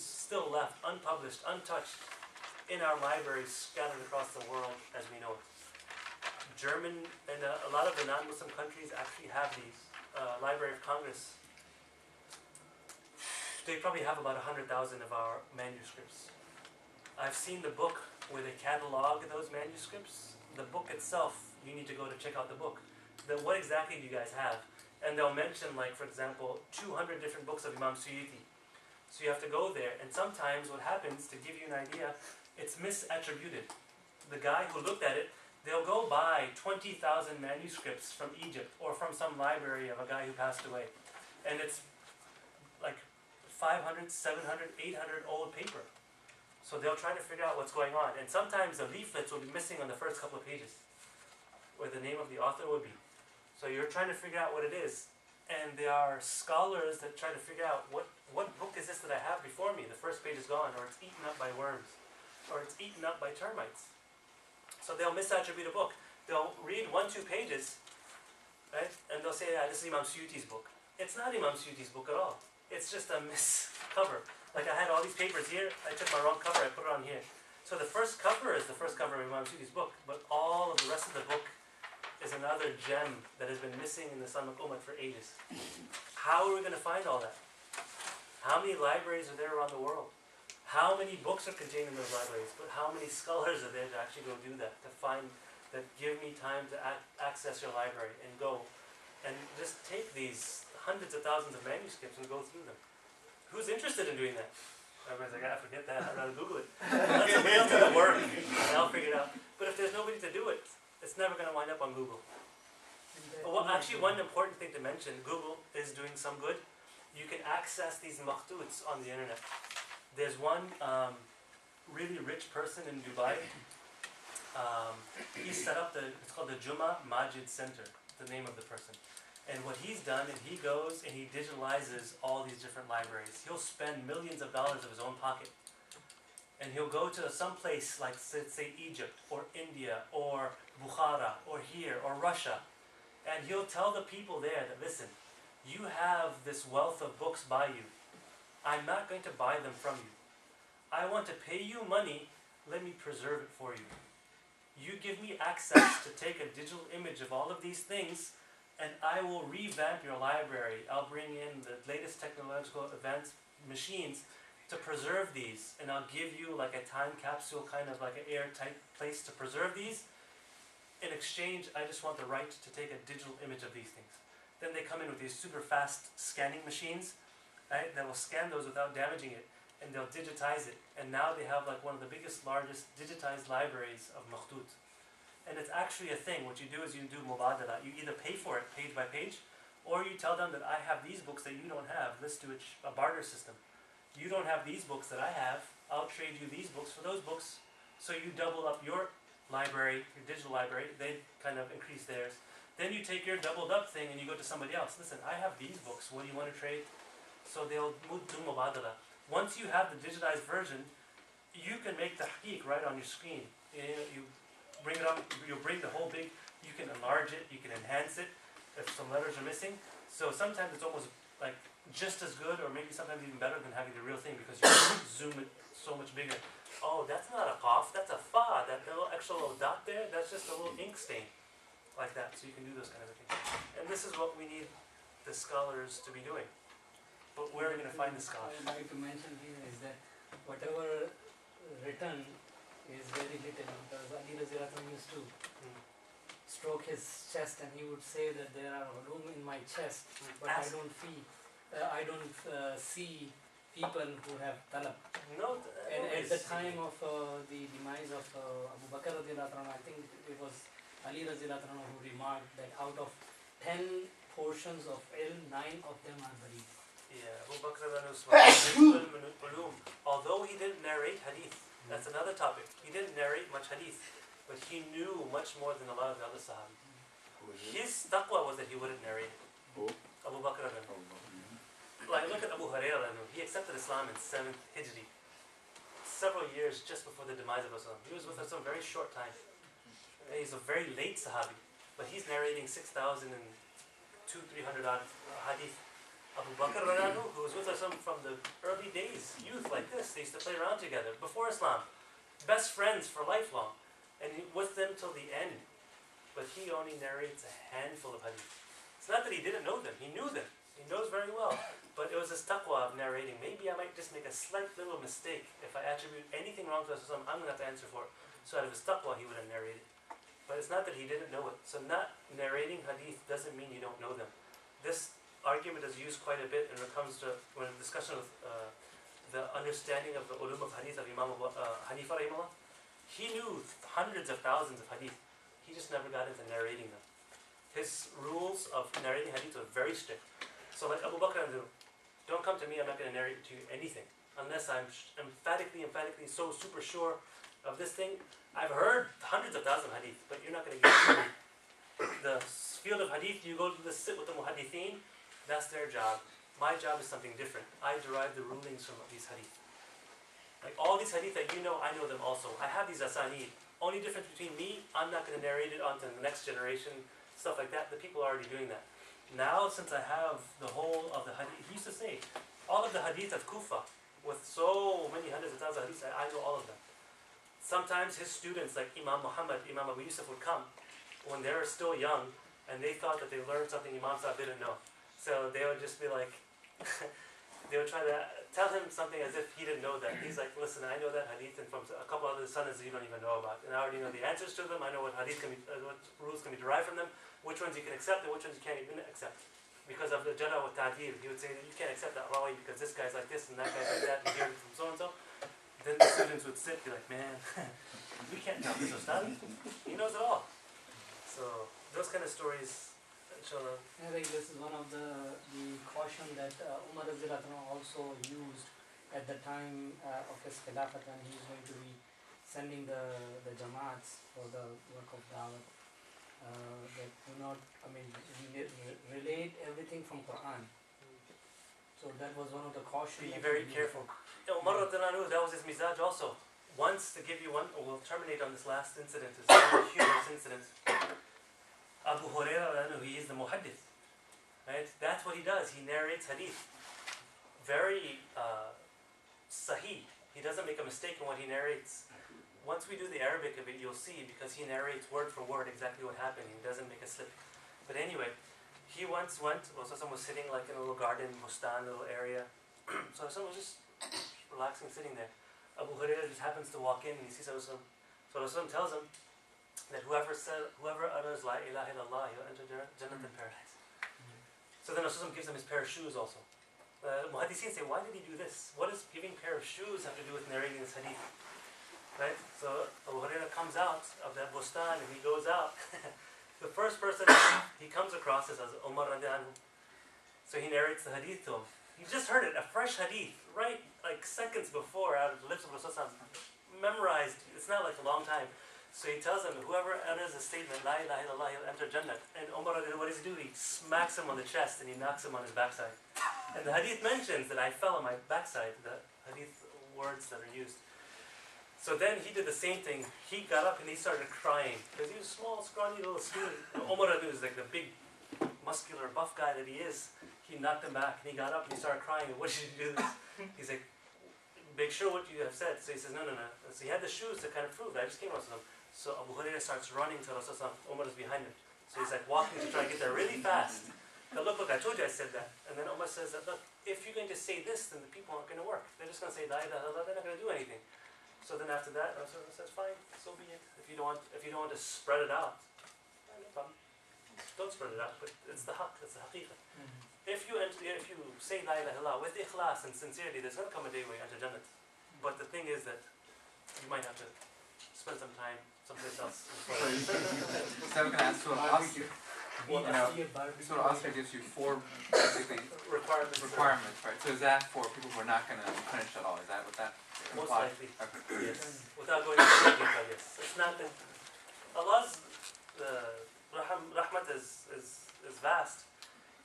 still left, unpublished, untouched, in our libraries scattered across the world as we know it. German and a lot of the non-Muslim countries actually have these. Library of Congress, they probably have about 100,000 of our manuscripts. I've seen the book where they catalog those manuscripts. The book itself, you need to go to check out the book. What exactly do you guys have? And they'll mention, like, for example, 200 different books of Imam Suyuti. So you have to go there, and sometimes what happens, to give you an idea, it's misattributed. The guy who looked at it, they'll go buy 20,000 manuscripts from Egypt or from some library of a guy who passed away. And it's like 500, 700, 800 old paper. So they'll try to figure out what's going on. And sometimes the leaflets will be missing on the first couple of pages, where the name of the author would be. So you're trying to figure out what it is. And there are scholars that try to figure out what book is this that I have before me? The first page is gone, or it's eaten up by worms, or it's eaten up by termites. So they'll misattribute a book. They'll read 1-2 pages, right? And they'll say, this is Imam Suyuti's book. It's not Imam Suyuti's book at all. It's just a miscover. Like I had all these papers here, I took my wrong cover, I put it on here. So the first cover is the first cover of Imam Suyuti's book, but all of the rest of the book is another gem that has been missing in the Islamic Ummah for ages. How are we going to find all that? How many libraries are there around the world? How many books are contained in those libraries? But how many scholars are there to actually go do that? To find that, give me time to access your library and go and just take these hundreds of thousands of manuscripts and go through them. Who's interested in doing that? Everybody's like, forget that, I'd rather Google it. Let somebody else do the work and I'll figure it out. But if there's nobody to do it, it's never going to wind up on Google. Well, actually, one important thing to mention, Google is doing some good. You can access these makhtuts on the internet. There's one really rich person in Dubai. He set up it's called the Juma Majid Center, the name of the person. And what he's done, and he goes and he digitalizes all these different libraries. He'll spend millions of dollars of his own pocket. And he'll go to some place like, say Egypt, or India, or Bukhara, or here, or Russia. And he'll tell the people there that, listen, you have this wealth of books by you. I'm not going to buy them from you. I want to pay you money, let me preserve it for you. You give me access to take a digital image of all of these things, and I will revamp your library. I'll bring in the latest technological advanced machines to preserve these, and I'll give you like a time capsule, kind of like an airtight place to preserve these. In exchange, I just want the right to take a digital image of these things. Then they come in with these super fast scanning machines, right, that will scan those without damaging it, and they'll digitize it. And now they have like one of the biggest, largest digitized libraries of makhtut. And it's actually a thing. What you do is you do mubadala. You either pay for it page by page, or you tell them that I have these books that you don't have. Let's do a barter system. You don't have these books that I have. I'll trade you these books for those books. So you double up your library, your digital library. They kind of increase theirs. Then you take your doubled up thing and you go to somebody else. Listen, I have these books. What do you want to trade? So they'll do mubadala. Once you have the digitized version, you can make the tahqiq right on your screen. You bring it up, you bring the whole big, you can enlarge it, you can enhance it if some letters are missing. So sometimes it's almost like just as good, or maybe sometimes even better than having the real thing, because you can zoom it so much bigger. Oh, that's not a qaf, that's a fa. That little extra little dot there, that's just a little ink stain. Like that, so you can do those kind of things. And this is what we need the scholars to be doing. But where are we going to find the scholars? I'd like to mention here is that whatever written is very little, because Ali Razilatan used to stroke his chest and he would say that there are room in my chest, but I don't see people who have talab. No, And at the time of the demise of Abu Bakr Razilatan, I think it was Ali Razilatan who remarked that out of 10 portions of ilm, 9 of them are hadith. Yeah, Abu Bakr although he didn't narrate hadith, that's another topic. He didn't narrate much hadith, but he knew much more than a lot of the other sahabi. His taqwa was that he wouldn't narrate it. Who? Abu Bakr. Like, look at Abu Hurairah. He accepted Islam in 7th Hijri, several years just before the demise of Islam. He was with us a very short time. And he's a very late sahabi, but he's narrating 6,000 and 200-300 odd hadith. Abu Bakr, who was with us from the early days, youth like this, they used to play around together before Islam, best friends for lifelong, and he with them till the end. But he only narrates a handful of hadith. It's not that he didn't know them; he knew them. He knows very well. But it was his taqwa of narrating. Maybe I might just make a slight little mistake. If I attribute anything wrong to Islam, I'm going to have to answer for it. So out of his taqwa, he would have narrated. But it's not that he didn't know it. So not narrating hadith doesn't mean you don't know them. This argument is used quite a bit when it comes to when discussion of the understanding of the ulum of hadith of Imam Hanifa rahimahullah. He knew hundreds of thousands of hadith. He just never got into narrating them. His rules of narrating hadith were very strict. So like Abu Bakr, don't come to me, I'm not going to narrate to you anything. Unless I'm emphatically so super sure of this thing. I've heard hundreds of thousands of hadith, but you're not going to get the field of hadith. You go to sit with the muhaddithin, that's their job. My job is something different. I derive the rulings from these hadith. Like all these hadith that you know, I know them also. I have these asanid. Only difference between me, I'm not going to narrate it onto the next generation, stuff like that. The people are already doing that. Now, since I have the whole of the hadith, he used to say, all of the hadith of Kufa, with so many hundreds of thousands of hadiths, I know all of them. Sometimes his students, like Imam Muhammad, Imam Abu Yusuf, would come when they were still young, and they thought that they learned something Imam Sahib didn't know. So they would just be like, they would try to tell him something as if he didn't know that. He's like, listen, I know that hadith and from a couple other sanad you don't even know about. And I already know the answers to them. I know what hadith can be, what rules can be derived from them, which ones you can accept and which ones you can't even accept. Because of the jara wa ta'dil, he would say that you can't accept that rawi because this guy's like this and that guy's like that and you hear it from so-and-so. Then the students would sit and be like, man, we can't tell this Ustad. He knows it all. So those kind of stories, inshallah. I think this is one of the caution that Umar Razilatan also used at the time of his Khilafat, when he is going to be sending the Jamaats for the work of Dawah, that do not, relate everything from Quran. So that was one of the cautions. Be very careful. Umar radiallahu anhu, that was his mizaj also. Once, to give you one, we'll terminate on this last incident, this very humorous incident. Abu Hurairah, he is the muhaddith. Right? That's what he does. He narrates hadith. Very sahih. He doesn't make a mistake in what he narrates. Once we do the Arabic of it, you'll see, because he narrates word for word exactly what happened. He doesn't make a slip. But anyway, he once went, Rasulullah was sitting like in a little garden, bustan, little area. So Rasulullah was just relaxing, sitting there. Abu Hurairah just happens to walk in and he sees Rasulullah. So Rasulullah tells him that whoever utters La ilaha illallah, he'll enter Jannat in paradise. So then Rasulullah gives him his pair of shoes also. Muhaddithin say, why did he do this? What does giving a pair of shoes have to do with narrating this hadith? Right? So Abu Hurairah comes out of that bustan and he goes out. The first person he comes across is Umar radiallahu anhu. So he narrates the hadith to him. He just heard it, a fresh hadith, right like seconds before, out of the lips of Rasulullah, memorized. It's not like a long time. So he tells him, whoever utters a statement, La ilaha illallah, he'll enter Jannah. And Umar, what does he do? He smacks him on the chest and he knocks him on his backside. And the hadith mentions that I fell on my backside, the hadith words that are used. So then he did the same thing. He got up and he started crying. Because he was a small, scrawny little student. Umar was like the big, muscular, buff guy that he is. He knocked him back and he got up and he started crying. What did you do this? He's like, make sure what you have said. So he says, no. So he had the shoes to kind of prove that. I just came across them. So Abu Hurairah starts running to Rasulullah. Umar is behind him. So he's like walking to try to get there really fast. Now look, I told you I said that. And then Umar says that, look, if you're going to say this, then the people aren't going to work. They're just going to say La ilaha illallah, they're not going to do anything. So then after that, Rasulullah says, fine, so be it. If you don't want to spread it out, no problem. Don't spread it out, but it's the haqq, it's the haqiqah. If you say La ilaha illallah with ikhlas and sincerity, there's going to come a day where you enter Jannah. But the thing is that you might have to spend some time someplace else. So we're gonna ask Surah Asr gives you four basically requirements, right? So is that for people who are not gonna be punished at all? Is that what that most implies? likely. Okay. Yes. Without going into detail, yes. It's not that Allah's rahmat is vast.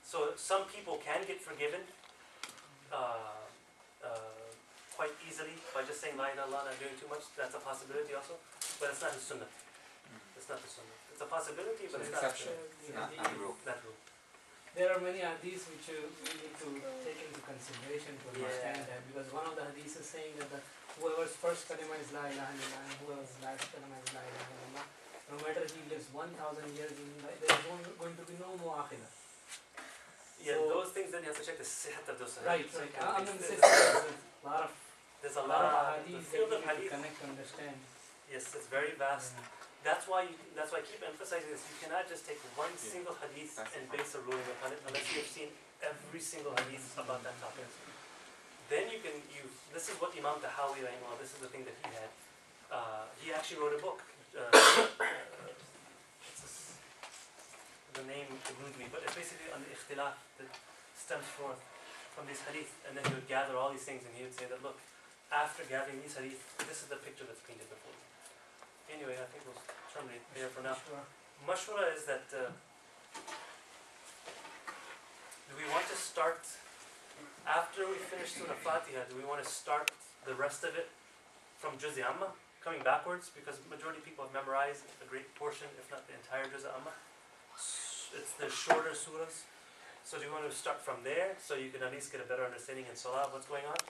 So some people can get forgiven quite easily by just saying La ilaha illallah, not doing too much. That's a possibility also, but it's not the sunnah. It's not the sunnah. It's a possibility, but it's not the sunnah. Not the rule. That rule. There are many hadiths which we need to take into consideration to understand that, because one of the hadiths is saying that whoever's first kalima is La ilaha illallah and whoever's last kalima is La ilaha illallah, no matter he lives 1,000 years in life, there is going to be no more akhirah. Yeah, So, those things then you have to check the sihat of those right. hadiths. I'm going to say there's a lot of the hadiths field that of you need to hadith. connect to understand. Yes, it's very vast. That's why I keep emphasizing this. You cannot just take one single hadith and base a ruling upon it unless you have seen every single hadith about that topic. Then this is what Imam Tahawi, this is the thing that he had. He actually wrote a book. The name eludes me, but it's basically on the ikhtilaf that stems forth from these hadith. And then he would gather all these things and he would say that, look, after gathering these hadith, this is the picture that's painted before you. Anyway, I think we'll terminate there for now. Mashwara is that do we want to start after we finish Surah Fatiha? Do we want to start the rest of it from Juz Amma, coming backwards? Because majority of people have memorized a great portion, if not the entire Juz Amma. It's the shorter surahs. So do you want to start from there so you can at least get a better understanding in Salah of what's going on?